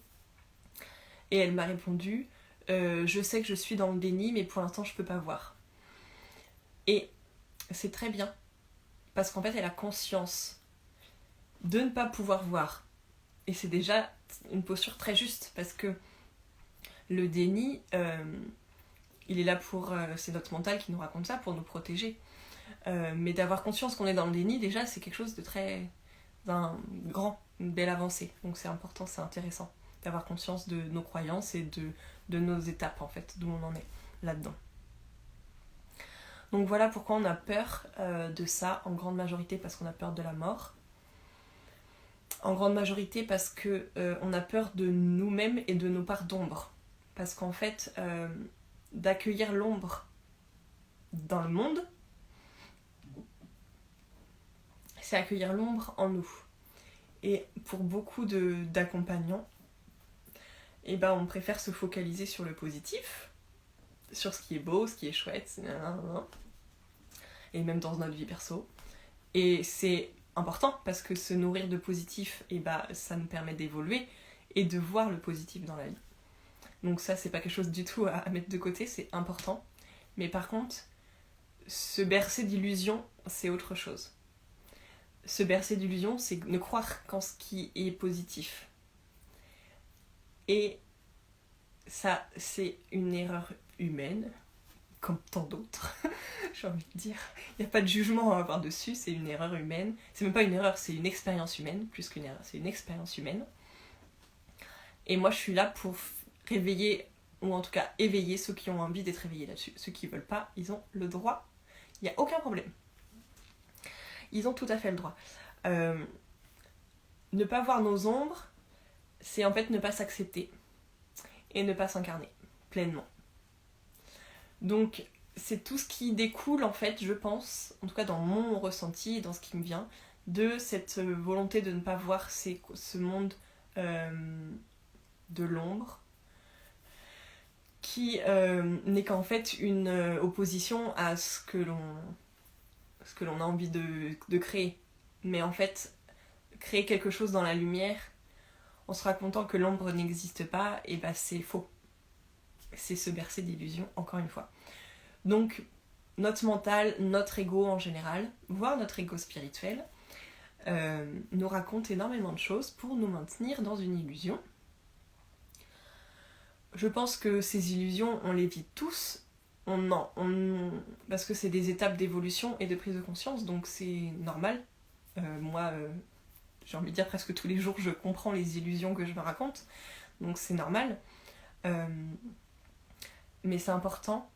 Et elle m'a répondu je sais que je suis dans le déni mais pour l'instant je peux pas voir. Et c'est très bien parce qu'en fait elle a conscience de ne pas pouvoir voir. Et c'est déjà une posture très juste parce que le déni, il est là pour... c'est notre mental qui nous raconte ça pour nous protéger. Mais d'avoir conscience qu'on est dans le déni, déjà, c'est quelque chose de très... une belle avancée. Donc c'est important, c'est intéressant d'avoir conscience de nos croyances et de nos étapes, en fait, d'où on en est là-dedans. Donc voilà pourquoi on a peur de ça, en grande majorité parce qu'on a peur de la mort. En grande majorité parce qu'on a peur de nous-mêmes et de nos parts d'ombre. Parce qu'en fait, d'accueillir l'ombre dans le monde, c'est accueillir l'ombre en nous. Et pour beaucoup d'accompagnants, on préfère se focaliser sur le positif, sur ce qui est beau, ce qui est chouette, et même dans notre vie perso. Et c'est important parce que se nourrir de positif, ça nous permet d'évoluer et de voir le positif dans la vie. Donc ça, c'est pas quelque chose du tout à mettre de côté, c'est important. Mais par contre, se bercer d'illusions, c'est autre chose. Se bercer d'illusions, c'est ne croire qu'en ce qui est positif. Et ça, c'est une erreur humaine, comme tant d'autres, j'ai envie de dire. Il n'y a pas de jugement à avoir dessus, c'est une erreur humaine. C'est même pas une erreur, c'est une expérience humaine, plus qu'une erreur, c'est une expérience humaine. Et moi, je suis là pour réveiller, ou en tout cas éveiller ceux qui ont envie d'être éveillés là-dessus. Ceux qui veulent pas, ils ont le droit. Il n'y a aucun problème. Ils ont tout à fait le droit. Ne pas voir nos ombres, c'est en fait ne pas s'accepter et ne pas s'incarner pleinement. Donc, c'est tout ce qui découle, en fait, je pense, en tout cas dans mon ressenti, dans ce qui me vient, de cette volonté de ne pas voir ce monde de l'ombre, qui n'est qu'en fait une opposition à ce que l'on a envie de créer. Mais en fait, créer quelque chose dans la lumière, en se racontant que l'ombre n'existe pas, c'est faux. C'est se bercer d'illusions, encore une fois. Donc, notre mental, notre ego en général, voire notre ego spirituel, nous raconte énormément de choses pour nous maintenir dans une illusion. Je pense que ces illusions, on les vit tous, parce que c'est des étapes d'évolution et de prise de conscience, donc c'est normal. Moi, j'ai envie de dire presque tous les jours, je comprends les illusions que je me raconte, donc c'est normal. Mais c'est important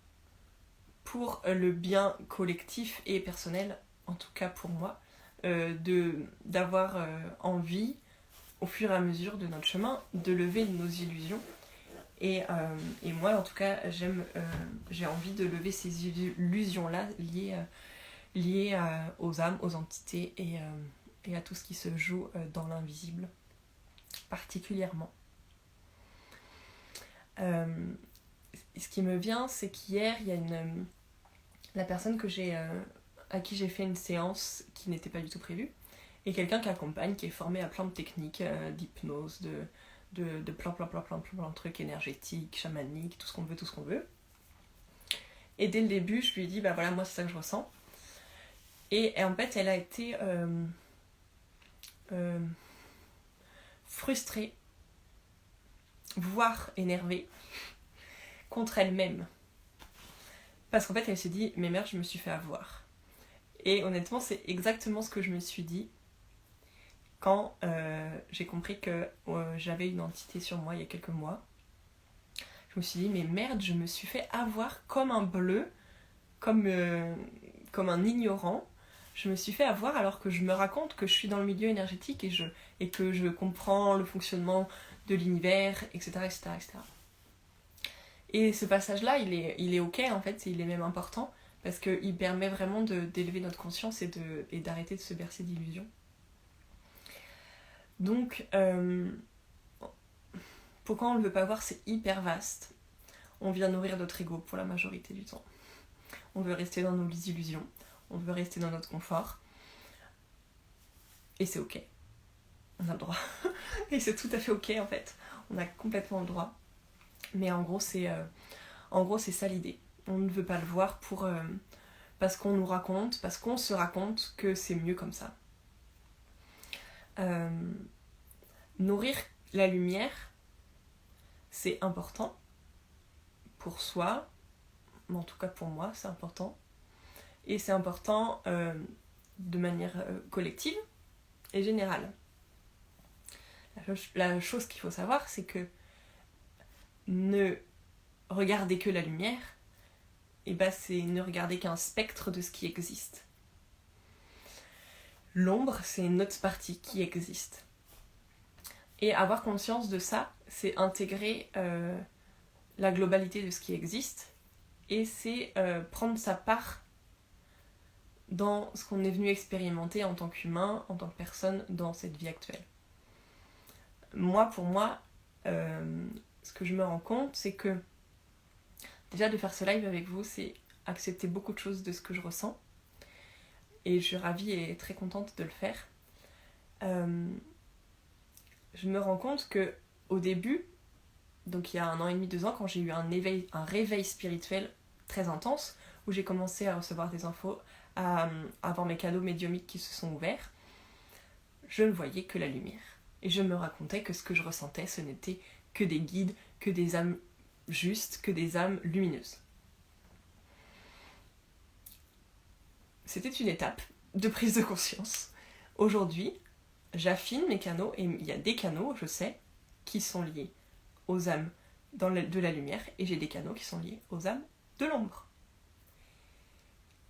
pour le bien collectif et personnel, en tout cas pour moi, d'avoir envie, au fur et à mesure de notre chemin, de lever nos illusions. Et moi, en tout cas, j'ai envie de lever ces illusions-là liées aux âmes, aux entités et à tout ce qui se joue dans l'invisible, particulièrement. Ce qui me vient, c'est qu'hier, il y a la personne à qui j'ai fait une séance qui n'était pas du tout prévue, et quelqu'un qui accompagne, qui est formé à plein de techniques d'hypnose, de plein de trucs énergétiques, chamaniques, tout ce qu'on veut. Et dès le début, je lui ai dit, voilà, moi c'est ça que je ressens. Et en fait, elle a été frustrée, voire énervée, contre elle-même. Parce qu'en fait, elle s'est dit, mais merde, je me suis fait avoir. Et honnêtement, c'est exactement ce que je me suis dit quand j'ai compris que j'avais une entité sur moi il y a quelques mois. Je me suis dit, mais merde, je me suis fait avoir comme un bleu, comme un ignorant. Je me suis fait avoir alors que je me raconte que je suis dans le milieu énergétique et et que je comprends le fonctionnement de l'univers, etc., etc., etc. Et ce passage-là, il est ok en fait, il est même important, parce qu'il permet vraiment d'élever notre conscience et d'arrêter de se bercer d'illusions. Donc, pourquoi on ne le veut pas voir, c'est hyper vaste. On vient nourrir notre ego pour la majorité du temps. On veut rester dans nos illusions, on veut rester dans notre confort. Et c'est ok. On a le droit. Et c'est tout à fait ok en fait. On a complètement le droit. Mais en gros, c'est ça l'idée. On ne veut pas le voir parce qu'on nous raconte, parce qu'on se raconte que c'est mieux comme ça. Nourrir la lumière, c'est important pour soi, en tout cas pour moi, c'est important. Et c'est important de manière collective et générale. La chose qu'il faut savoir, c'est que ne regarder que la lumière, c'est ne regarder qu'un spectre de ce qui existe. L'ombre, c'est une autre partie qui existe. Et avoir conscience de ça, c'est intégrer la globalité de ce qui existe, et c'est prendre sa part dans ce qu'on est venu expérimenter en tant qu'humain, en tant que personne, dans cette vie actuelle. Pour moi, ce que je me rends compte, c'est que déjà de faire ce live avec vous, c'est accepter beaucoup de choses de ce que je ressens. Et je suis ravie et très contente de le faire. Je me rends compte que au début, donc il y a 1 an et demi, 2 ans, quand j'ai eu un réveil spirituel très intense, où j'ai commencé à recevoir des infos, à avoir mes canaux médiumiques qui se sont ouverts, je ne voyais que la lumière. Et je me racontais que ce que je ressentais, ce n'était que des guides, que des âmes justes, que des âmes lumineuses. C'était une étape de prise de conscience. Aujourd'hui, j'affine mes canaux, et il y a des canaux, je sais, qui sont liés aux âmes de la lumière, et j'ai des canaux qui sont liés aux âmes de l'ombre.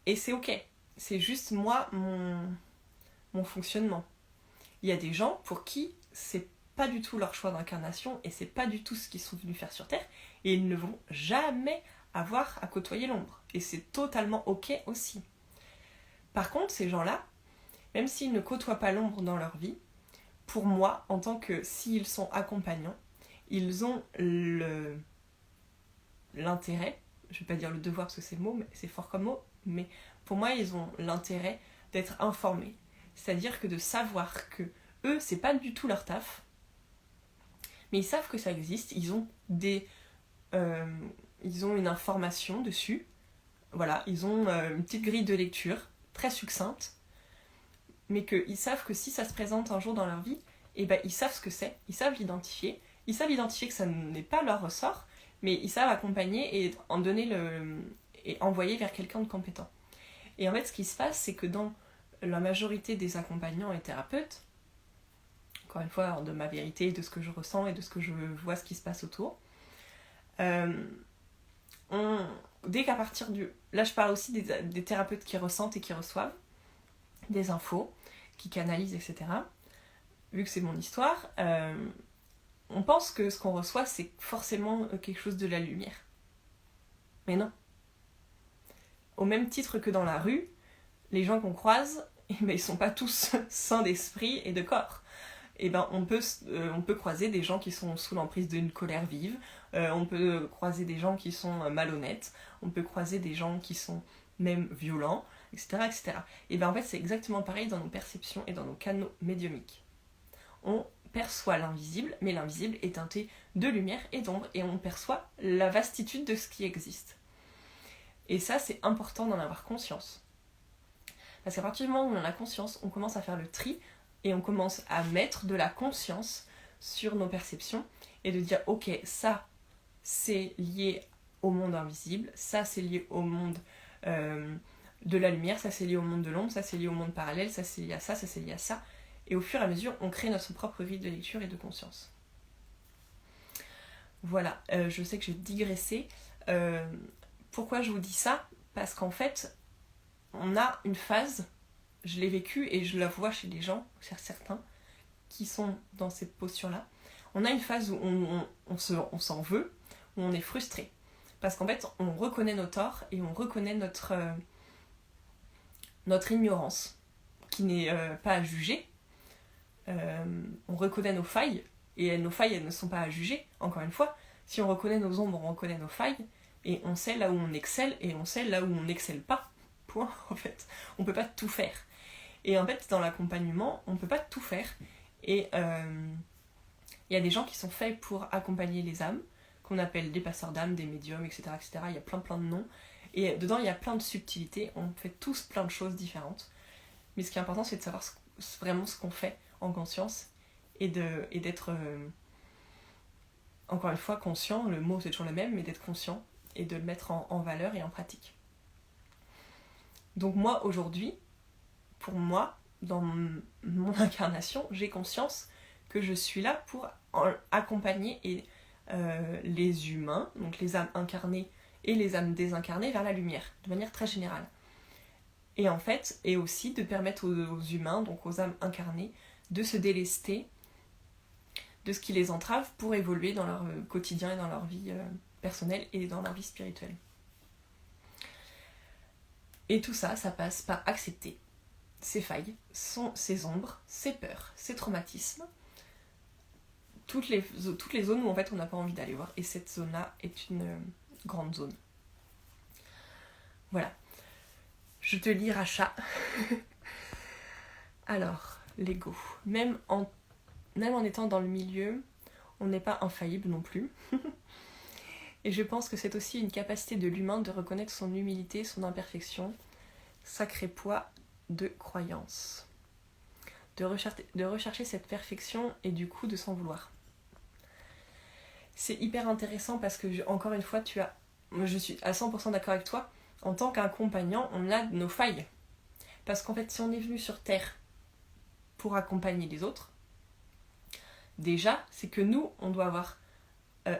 Et c'est ok, c'est juste moi, mon fonctionnement. Il y a des gens pour qui c'est pas du tout leur choix d'incarnation, et c'est pas du tout ce qu'ils sont venus faire sur Terre, et ils ne vont jamais avoir à côtoyer l'ombre. Et c'est totalement ok aussi. Par contre, ces gens-là, même s'ils ne côtoient pas l'ombre dans leur vie, pour moi, en tant que s'ils sont accompagnants, ils ont l'intérêt, je ne vais pas dire le devoir parce que c'est le mot, mais c'est fort comme mot, mais pour moi, ils ont l'intérêt d'être informés. C'est-à-dire que de savoir que eux, c'est pas du tout leur taf, mais ils savent que ça existe, ils ont une information dessus, voilà, ils ont une petite grille de lecture très succincte, mais qu'ils savent que si ça se présente un jour dans leur vie, ils savent ce que c'est, ils savent l'identifier que ça n'est pas leur ressort, mais ils savent accompagner et en donner et envoyer vers quelqu'un de compétent. Et en fait, ce qui se passe, c'est que dans la majorité des accompagnants et thérapeutes, encore une fois, de ma vérité, de ce que je ressens et de ce que je vois ce qui se passe autour, dès qu'à partir là je parle aussi des thérapeutes qui ressentent et qui reçoivent des infos, qui canalisent, etc. Vu que c'est mon histoire, on pense que ce qu'on reçoit c'est forcément quelque chose de la lumière. Mais non. Au même titre que dans la rue, les gens qu'on croise, ils sont pas tous sains d'esprit et de corps. On peut croiser des gens qui sont sous l'emprise d'une colère vive, on peut croiser des gens qui sont malhonnêtes, on peut croiser des gens qui sont même violents, etc. etc. En fait, c'est exactement pareil dans nos perceptions et dans nos canaux médiumiques. On perçoit l'invisible, mais l'invisible est teinté de lumière et d'ombre, et on perçoit la vastitude de ce qui existe. Et ça, c'est important d'en avoir conscience. Parce qu'à partir du moment où on en a conscience, on commence à faire le tri, et on commence à mettre de la conscience sur nos perceptions, et de dire, ok, ça, c'est lié au monde invisible, ça, c'est lié au monde de la lumière, ça, c'est lié au monde de l'ombre, ça, c'est lié au monde parallèle, ça, c'est lié à ça, c'est lié à ça. Et au fur et à mesure, on crée notre propre grille de lecture et de conscience. Voilà, je sais que j'ai digressé. Pourquoi je vous dis ça ? Parce qu'en fait, on a une phase, je l'ai vécue et je la vois chez les gens, chez certains, qui sont dans cette posture-là, on a une phase où on s'en veut, où on est frustré. Parce qu'en fait, on reconnaît nos torts et on reconnaît notre ignorance, qui n'est pas à juger. On reconnaît nos failles, et nos failles, elles ne sont pas à juger, encore une fois. Si on reconnaît nos ombres, on reconnaît nos failles, et on sait là où on excelle, et on sait là où on n'excelle pas. Point, en fait. On peut pas tout faire. Et en fait, dans l'accompagnement, on peut pas tout faire. Et il y a des gens qui sont faits pour accompagner les âmes, qu'on appelle des passeurs d'âmes, des médiums, etc., etc. Il y a plein de noms. Et dedans, il y a plein de subtilités. On fait tous plein de choses différentes. Mais ce qui est important, c'est de savoir vraiment ce qu'on fait en conscience et d'être, encore une fois, conscient. Le mot, c'est toujours le même, mais d'être conscient et de le mettre en valeur et en pratique. Donc moi, aujourd'hui, pour moi, dans mon incarnation, j'ai conscience que je suis là pour accompagner les humains, donc les âmes incarnées et les âmes désincarnées vers la lumière, de manière très générale. Et en fait, et aussi de permettre aux humains, donc aux âmes incarnées, de se délester de ce qui les entrave pour évoluer dans leur quotidien et dans leur vie personnelle et dans leur vie spirituelle. Et tout ça, ça passe par accepter ses failles, ses ombres, ses peurs, ses traumatismes, toutes les zones où en fait on n'a pas envie d'aller voir. Et cette zone-là est une grande zone. Voilà. Je te lis Racha. Alors, l'ego. Même en étant dans le milieu, on n'est pas infaillible non plus. Et je pense que c'est aussi une capacité de l'humain de reconnaître son humilité, son imperfection, sacré poids de croyance. De rechercher cette perfection et du coup de s'en vouloir. C'est hyper intéressant parce que, encore une fois, je suis à 100% d'accord avec toi. En tant qu'accompagnant, on a nos failles. Parce qu'en fait, si on est venu sur Terre pour accompagner les autres, déjà, c'est que nous, on doit avoir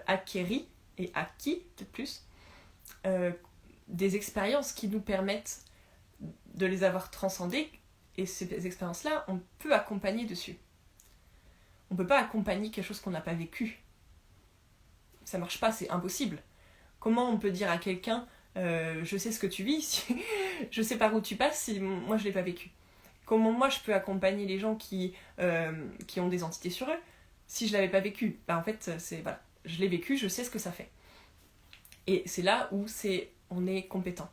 acquéri et acquis, peut-être plus, des expériences qui nous permettent de les avoir transcendées. Et ces expériences-là, on peut accompagner dessus. On ne peut pas accompagner quelque chose qu'on n'a pas vécu. Ça marche pas, c'est impossible. Comment on peut dire à quelqu'un je sais ce que tu vis, si je sais par où tu passes si moi je l'ai pas vécu. Comment moi je peux accompagner les gens qui ont des entités sur eux si je l'avais pas vécu? En fait, voilà, je l'ai vécu, je sais ce que ça fait. Et c'est là où on est compétent.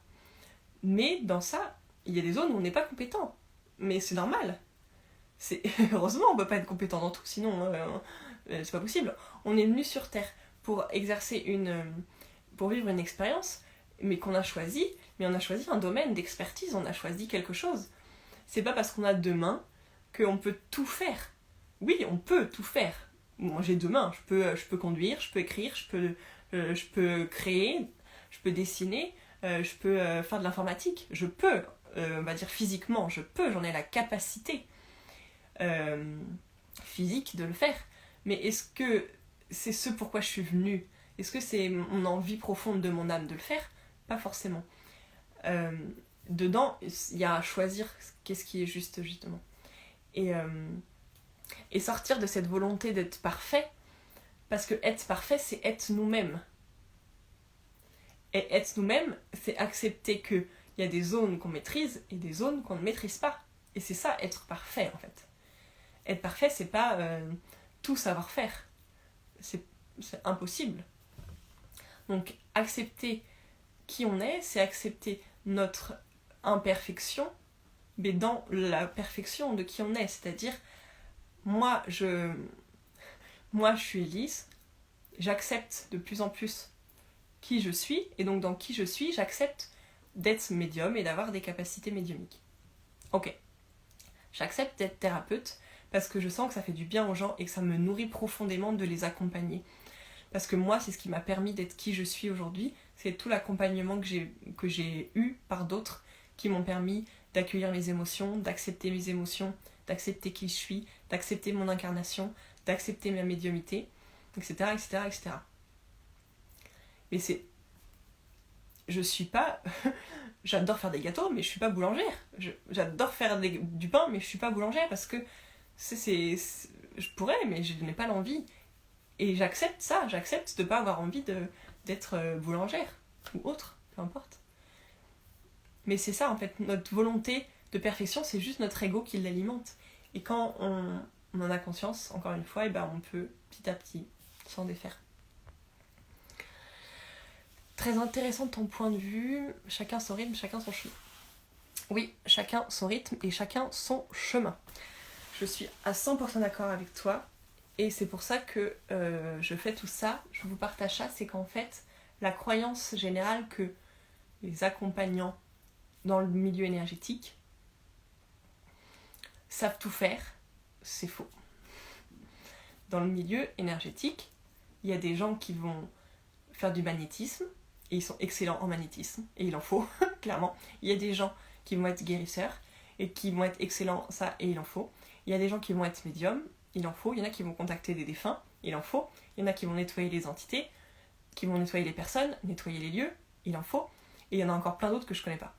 Mais dans ça, il y a des zones où on n'est pas compétent. Mais c'est normal. Heureusement, on peut pas être compétent dans tout, sinon c'est pas possible. On est venu sur Terre pour pour vivre une expérience, mais qu'on a choisi, mais on a choisi un domaine d'expertise, on a choisi quelque chose. C'est pas parce qu'on a deux mains qu'on peut tout faire. Oui, on peut tout faire. Moi j'ai deux mains, je peux conduire, je peux écrire, je peux créer, je peux dessiner, je peux faire de l'informatique, je peux, on va dire physiquement, j'en ai la capacité physique de le faire. Mais est-ce que c'est ce pourquoi je suis venue? Est-ce que c'est mon envie profonde de mon âme de le faire? Pas forcément. Dedans, il y a à choisir qu'est-ce qui est juste, justement. Et sortir de cette volonté d'être parfait, parce que être parfait, c'est être nous-mêmes. Et être nous-mêmes, c'est accepter qu'il y a des zones qu'on maîtrise et des zones qu'on ne maîtrise pas. Et c'est ça, être parfait, en fait. Être parfait, c'est pas tout savoir faire. C'est impossible. Donc, accepter qui on est, c'est accepter notre imperfection, mais dans la perfection de qui on est. C'est-à-dire, moi, je suis Elise, j'accepte de plus en plus qui je suis, et donc dans qui je suis, j'accepte d'être médium et d'avoir des capacités médiumniques. Ok. J'accepte d'être thérapeute parce que je sens que ça fait du bien aux gens et que ça me nourrit profondément de les accompagner. Parce que moi, c'est ce qui m'a permis d'être qui je suis aujourd'hui. C'est tout l'accompagnement que j'ai eu par d'autres qui m'ont permis d'accueillir mes émotions, d'accepter mes émotions, d'accepter qui je suis, d'accepter mon incarnation, d'accepter ma médiumité, etc., etc., etc. Mais je suis pas... J'adore faire des gâteaux, mais je suis pas boulangère. J'adore faire du pain, mais je suis pas boulangère parce que je pourrais, mais je n'ai pas l'envie. Et j'accepte ça, j'accepte de ne pas avoir envie d'être boulangère ou autre, peu importe. Mais c'est ça en fait, notre volonté de perfection, c'est juste notre ego qui l'alimente. Et quand on en a conscience, encore une fois, et ben on peut petit à petit s'en défaire. Très intéressant de ton point de vue, chacun son rythme, chacun son chemin. Oui, chacun son rythme et chacun son chemin. Je suis à 100% d'accord avec toi. Et c'est pour ça que je fais tout ça, je vous partage ça, c'est qu'en fait, la croyance générale que les accompagnants dans le milieu énergétique savent tout faire, c'est faux. Dans le milieu énergétique, il y a des gens qui vont faire du magnétisme, et ils sont excellents en magnétisme, et il en faut, clairement. Il y a des gens qui vont être guérisseurs, et qui vont être excellents en ça, et il en faut. Il y a des gens qui vont être médiums, il en faut. Il y en a qui vont contacter des défunts, il en faut. Il y en a qui vont nettoyer les entités, qui vont nettoyer les personnes, nettoyer les lieux, il en faut. Et il y en a encore plein d'autres que je connais pas.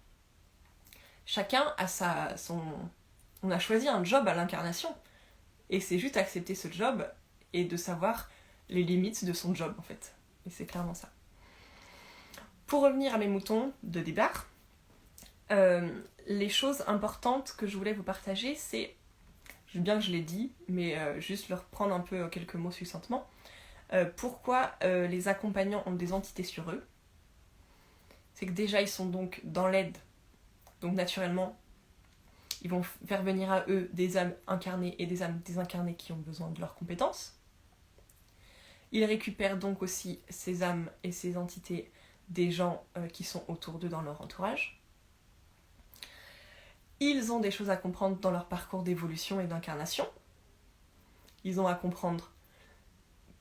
Chacun a on a choisi un job à l'incarnation. Et c'est juste accepter ce job et de savoir les limites de son job, en fait. Et c'est clairement ça. Pour revenir à mes moutons de départ, les choses importantes que je voulais vous partager, c'est, bien que je l'ai dit, mais juste leur prendre un peu quelques mots succinctement. Pourquoi les accompagnants ont des entités sur eux? C'est que déjà, ils sont donc dans l'aide. Donc naturellement, ils vont faire venir à eux des âmes incarnées et des âmes désincarnées qui ont besoin de leurs compétences. Ils récupèrent donc aussi ces âmes et ces entités des gens qui sont autour d'eux dans leur entourage. Ils ont des choses à comprendre dans leur parcours d'évolution et d'incarnation. Ils ont à comprendre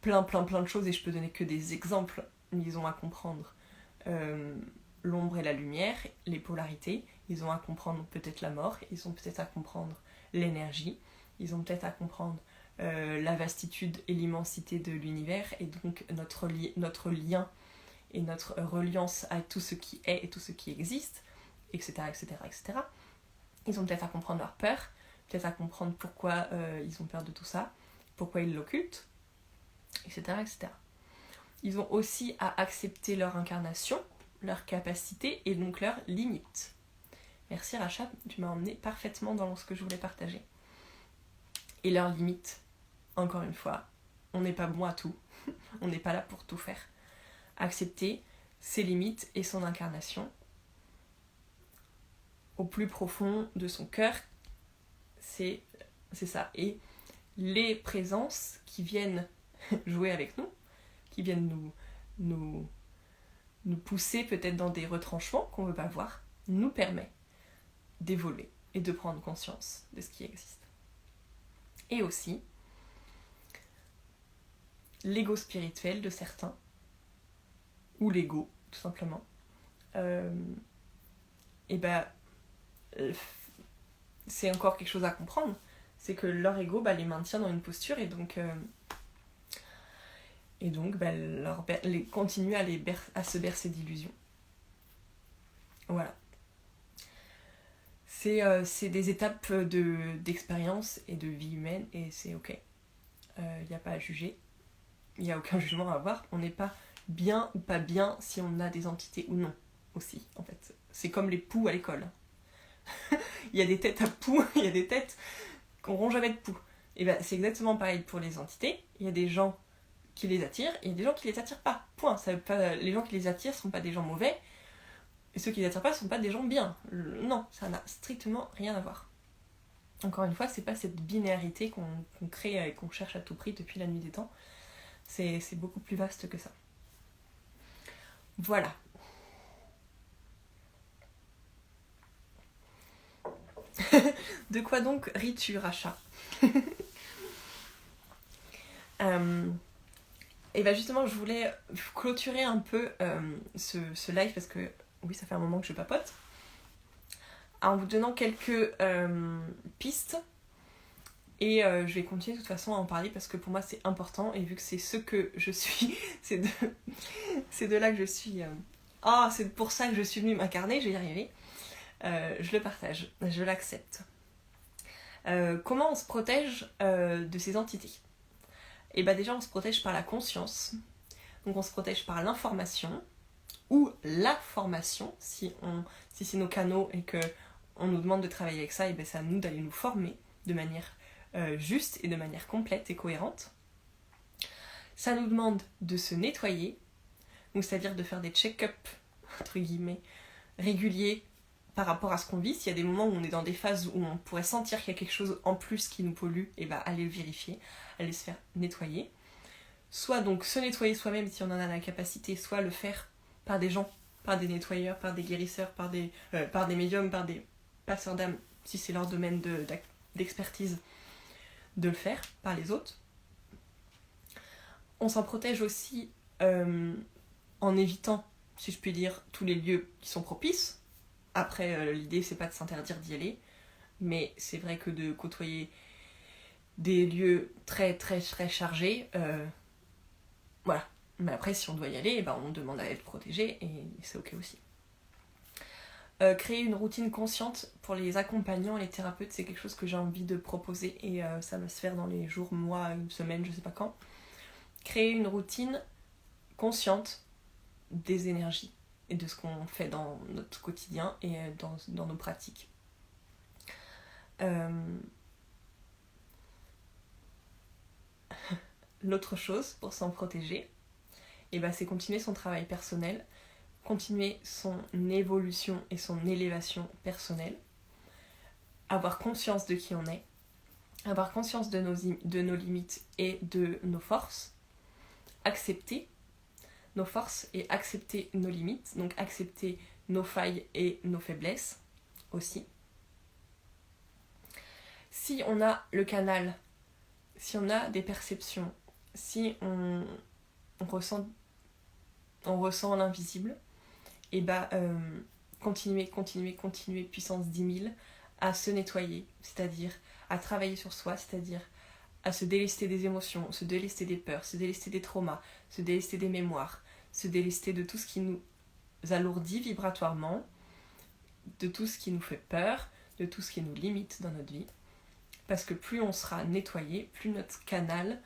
plein de choses, et je peux donner que des exemples, mais ils ont à comprendre l'ombre et la lumière, les polarités, ils ont à comprendre peut-être la mort, ils ont peut-être à comprendre l'énergie, ils ont peut-être à comprendre la vastitude et l'immensité de l'univers, et donc notre lien et notre reliance à tout ce qui est et tout ce qui existe, etc. etc. Ils ont peut-être à comprendre leur peur, peut-être à comprendre pourquoi ils ont peur de tout ça, pourquoi ils l'occultent, etc. Ils ont aussi à accepter leur incarnation, leurs capacités et donc leurs limites. Merci Racha, tu m'as emmené parfaitement dans ce que je voulais partager. Et leurs limites, encore une fois, on n'est pas bon à tout, on n'est pas là pour tout faire. Accepter ses limites et son incarnation au plus profond de son cœur, c'est ça. Et les présences qui viennent jouer avec nous, qui viennent nous pousser peut-être dans des retranchements qu'on ne veut pas voir, nous permet d'évoluer et de prendre conscience de ce qui existe. Et aussi, l'ego spirituel de certains, ou l'ego, tout simplement, c'est encore quelque chose à comprendre. C'est que leur ego les maintient dans une posture, et donc les continue à se bercer d'illusions. Voilà. C'est des étapes d'expérience et de vie humaine, et c'est ok. Il n'y a pas à juger. Il n'y a aucun jugement à avoir. On n'est pas bien ou pas bien si on a des entités ou non, aussi, en fait. C'est comme les poux à l'école. Il y a des têtes à poux, il y a des têtes qui n'auront jamais de poux. Et c'est exactement pareil pour les entités. Il y a des gens qui les attirent, et il y a des gens qui les attirent pas. Point. Ça veut pas, les gens qui les attirent sont pas des gens mauvais, et ceux qui les attirent pas sont pas des gens bien. Non, ça n'a strictement rien à voir. Encore une fois, c'est pas cette binarité qu'on crée et qu'on cherche à tout prix depuis la nuit des temps. C'est beaucoup plus vaste que ça. Voilà. De quoi donc ris-tu, Racha? Et justement, je voulais clôturer un peu ce live, parce que oui, ça fait un moment que je papote, en vous donnant quelques pistes, et je vais continuer de toute façon à en parler, parce que pour moi c'est important, et vu que c'est ce que je suis, c'est de là que je suis, c'est pour ça que je suis venue m'incarner, je vais y arriver, je le partage, je l'accepte. Comment on se protège de ces entités? Et bah déjà on se protège par la conscience, donc on se protège par l'information ou la formation, si c'est nos canaux et qu'on nous demande de travailler avec ça, et ben c'est à nous d'aller nous former de manière juste et de manière complète et cohérente. Ça nous demande de se nettoyer, donc c'est-à-dire de faire des check-up, entre guillemets, réguliers par rapport à ce qu'on vit. S'il y a des moments où on est dans des phases où on pourrait sentir qu'il y a quelque chose en plus qui nous pollue, et ben aller le vérifier, aller se faire nettoyer. Soit donc se nettoyer soi-même si on en a la capacité, soit le faire par des gens, par des nettoyeurs, par des guérisseurs, par des médiums, par des passeurs d'âme, si c'est leur domaine d'expertise, de le faire par les autres. On s'en protège aussi en évitant, si je puis dire, tous les lieux qui sont propices. Après, l'idée, c'est pas de s'interdire d'y aller, mais c'est vrai que de côtoyer des lieux très très très chargés, voilà. Mais après, si on doit y aller, ben, on demande à être protégé et c'est ok aussi. Créer une routine consciente pour les accompagnants et les thérapeutes, c'est quelque chose que j'ai envie de proposer et ça va se faire dans les jours, mois, une semaine, je sais pas quand. Créer une routine consciente des énergies et de ce qu'on fait dans notre quotidien et dans nos pratiques. L'autre chose pour s'en protéger, c'est continuer son travail personnel, continuer son évolution et son élévation personnelle, avoir conscience de qui on est, avoir conscience de nos limites et de nos forces, accepter nos forces et accepter nos limites, donc accepter nos failles et nos faiblesses aussi. Si on a le canal, si on a des perceptions, si on ressent l'invisible, et continuer puissance 10 000 à se nettoyer, c'est-à-dire à travailler sur soi, c'est-à-dire à se délester des émotions, se délester des peurs, se délester des traumas, se délester des mémoires, se délester de tout ce qui nous alourdit vibratoirement, de tout ce qui nous fait peur, de tout ce qui nous limite dans notre vie. Parce que plus on sera nettoyé, plus notre canal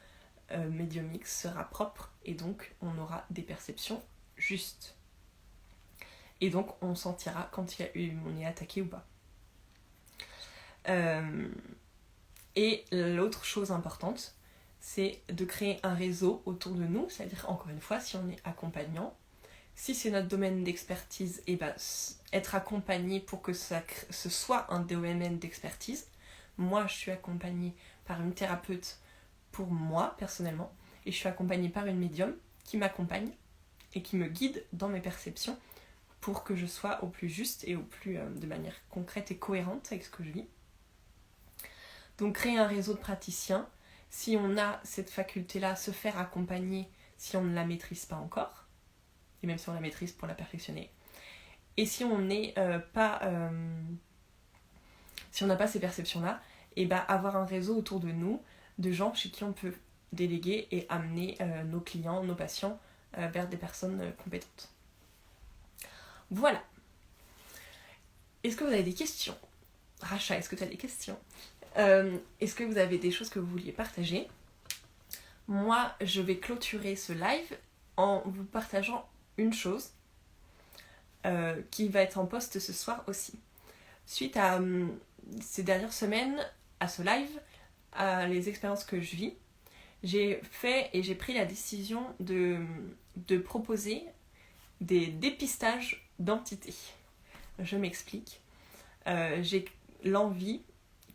médiumnique sera propre et donc on aura des perceptions justes. Et donc on sentira quand on est attaqué ou pas. Et l'autre chose importante, c'est de créer un réseau autour de nous, c'est-à-dire encore une fois, si on est accompagnant, si c'est notre domaine d'expertise, être accompagné pour que ce soit un domaine d'expertise. Moi, je suis accompagnée par une thérapeute pour moi, personnellement, et je suis accompagnée par une médium qui m'accompagne et qui me guide dans mes perceptions pour que je sois au plus juste et au plus de manière concrète et cohérente avec ce que je vis. Donc créer un réseau de praticiens, si on a cette faculté-là, se faire accompagner si on ne la maîtrise pas encore, et même si on la maîtrise pour la perfectionner. Et si on n'est si on n'a pas ces perceptions-là, avoir un réseau autour de nous, de gens chez qui on peut déléguer et amener nos clients, nos patients vers des personnes compétentes. Voilà. Est-ce que vous avez des questions? Racha, est-ce que tu as des questions? Est-ce que vous avez des choses que vous vouliez partager? Moi, je vais clôturer ce live en vous partageant une chose qui va être en post ce soir aussi. Suite à ces dernières semaines, à ce live, à les expériences que je vis, j'ai pris la décision de proposer des dépistages d'entités. Je m'explique. J'ai l'envie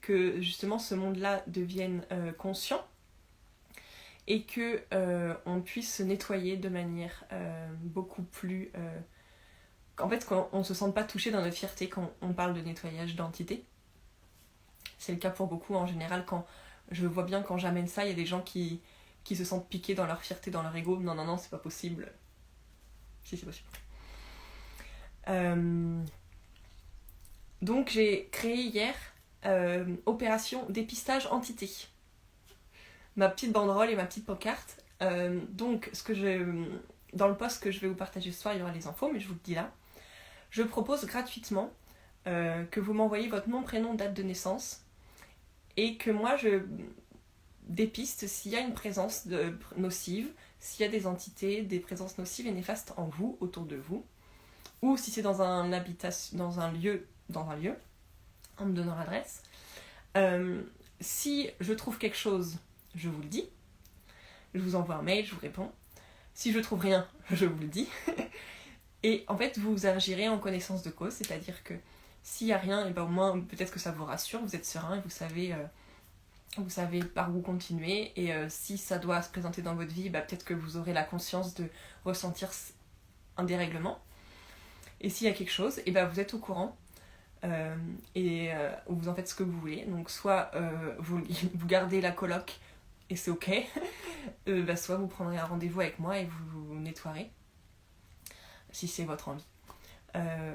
que justement ce monde-là devienne conscient et que on puisse se nettoyer de manière beaucoup plus... En fait, qu'on ne se sente pas touché dans notre fierté quand on parle de nettoyage d'entités. C'est le cas pour beaucoup en général. Quand je vois bien quand j'amène ça, il y a des gens qui se sentent piqués dans leur fierté, dans leur ego. Non, c'est pas possible. Si, c'est possible. Donc j'ai créé hier opération dépistage entité. Ma petite banderole et ma petite pancarte. Donc dans le post que je vais vous partager ce soir, il y aura les infos, mais je vous le dis là. Je propose gratuitement que vous m'envoyez votre nom, prénom, date de naissance et que moi je dépiste s'il y a une présence nocive, s'il y a des entités, des présences nocives et néfastes en vous, autour de vous, ou si c'est dans un lieu, en me donnant l'adresse. Si je trouve quelque chose, je vous le dis. Je vous envoie un mail, je vous réponds. Si je trouve rien, je vous le dis. Et en fait, vous agirez en connaissance de cause, c'est-à-dire que s'il n'y a rien, et ben au moins peut-être que ça vous rassure, vous êtes serein et vous savez par où continuer. Et si ça doit se présenter dans votre vie, peut-être que vous aurez la conscience de ressentir un dérèglement. Et s'il y a quelque chose, et vous êtes au courant. Vous en faites ce que vous voulez. Donc soit vous gardez la coloc et c'est ok, soit vous prendrez un rendez-vous avec moi et vous nettoierez si c'est votre envie.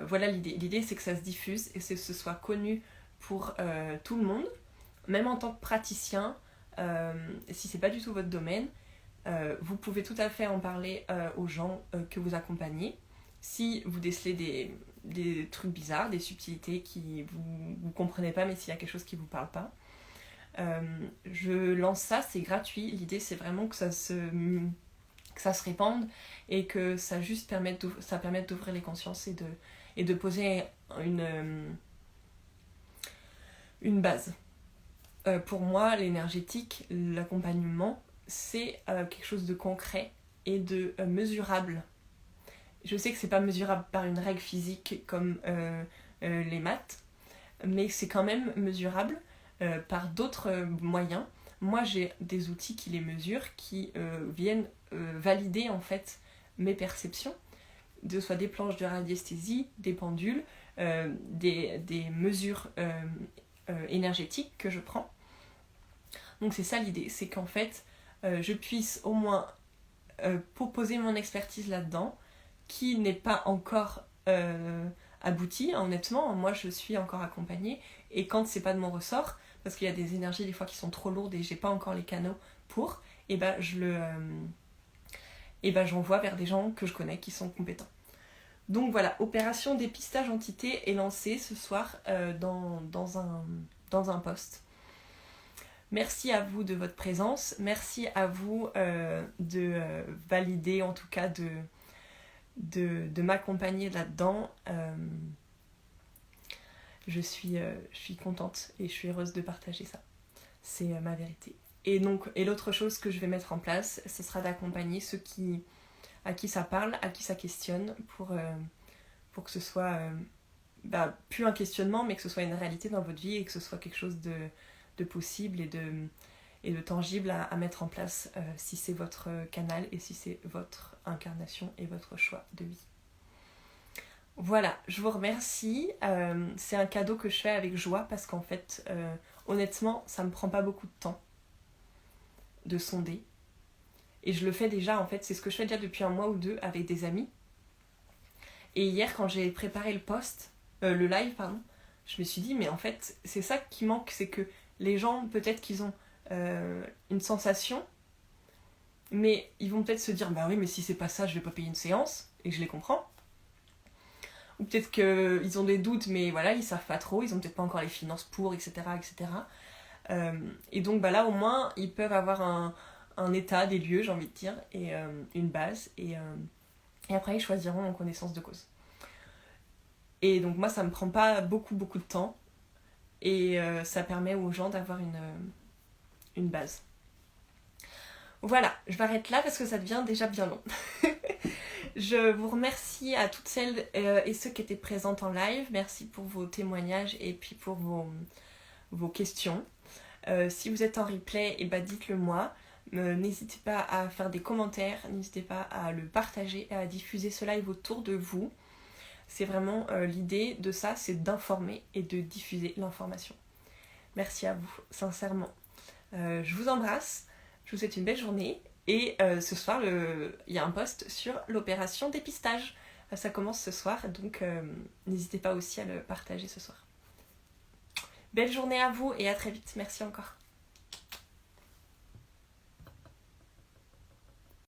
Voilà l'idée c'est que ça se diffuse et que ce soit connu pour tout le monde, même en tant que praticien. Si c'est pas du tout votre domaine, vous pouvez tout à fait en parler aux gens que vous accompagnez. Si vous décelez des trucs bizarres, des subtilités qui vous comprenez pas, mais s'il y a quelque chose qui vous parle pas, je lance ça, c'est gratuit. L'idée c'est vraiment que ça se répande et que ça juste permette d'ouvrir les consciences et de poser une base. Pour moi, l'énergétique, l'accompagnement, c'est quelque chose de concret et de mesurable. Je sais que c'est pas mesurable par une règle physique comme les maths, mais c'est quand même mesurable par d'autres moyens. Moi, j'ai des outils qui les mesurent, qui viennent valider en fait mes perceptions, que ce soit des planches de radiesthésie, des pendules, des mesures énergétiques que je prends. Donc c'est ça l'idée, c'est qu'en fait, je puisse au moins proposer mon expertise là-dedans, qui n'est pas encore aboutie, honnêtement. Moi, je suis encore accompagnée, et quand c'est pas de mon ressort, parce qu'il y a des énergies des fois qui sont trop lourdes et j'ai pas encore les canaux pour, j'envoie vers des gens que je connais qui sont compétents. Donc voilà, opération dépistage entité est lancée ce soir dans un post. Merci à vous de votre présence, merci à vous de valider, en tout cas de m'accompagner là-dedans. Je suis contente et je suis heureuse de partager ça. C'est ma vérité. Et l'autre chose que je vais mettre en place, ce sera d'accompagner ceux à qui ça parle, à qui ça questionne, pour que ce soit plus un questionnement, mais que ce soit une réalité dans votre vie et que ce soit quelque chose de possible et de tangible à mettre en place si c'est votre canal et si c'est votre incarnation et votre choix de vie. Voilà, je vous remercie. C'est un cadeau que je fais avec joie parce qu'en fait, honnêtement, ça me prend pas beaucoup de temps de sonder. Et je le fais déjà, en fait, c'est ce que je fais déjà depuis un mois ou deux avec des amis. Et hier, quand j'ai préparé le live, je me suis dit, mais en fait, c'est ça qui manque, c'est que les gens, peut-être qu'ils ont une sensation, mais ils vont peut-être se dire, bah oui, mais si c'est pas ça, je vais pas payer une séance, et je les comprends. Ou peut-être qu'ils ont des doutes, mais voilà, ils savent pas trop, ils ont peut-être pas encore les finances pour, etc. etc. Et donc là, au moins, ils peuvent avoir un état des lieux, j'ai envie de dire, et une base, et après, ils choisiront en connaissance de cause. Et donc moi, ça me prend pas beaucoup de temps, et ça permet aux gens d'avoir une base. Voilà, je m'arrête là parce que ça devient déjà bien long. Je vous remercie à toutes celles et ceux qui étaient présentes en live. Merci pour vos témoignages et puis pour vos questions. Si vous êtes en replay, dites-le moi. N'hésitez pas à faire des commentaires, n'hésitez pas à le partager et à diffuser ce live autour de vous. C'est vraiment l'idée de ça, c'est d'informer et de diffuser l'information. Merci à vous, sincèrement. Je vous embrasse, je vous souhaite une belle journée. Et ce soir, il y a un post sur l'opération dépistage. Ça commence ce soir, donc n'hésitez pas aussi à le partager ce soir. Belle journée à vous et à très vite. Merci encore.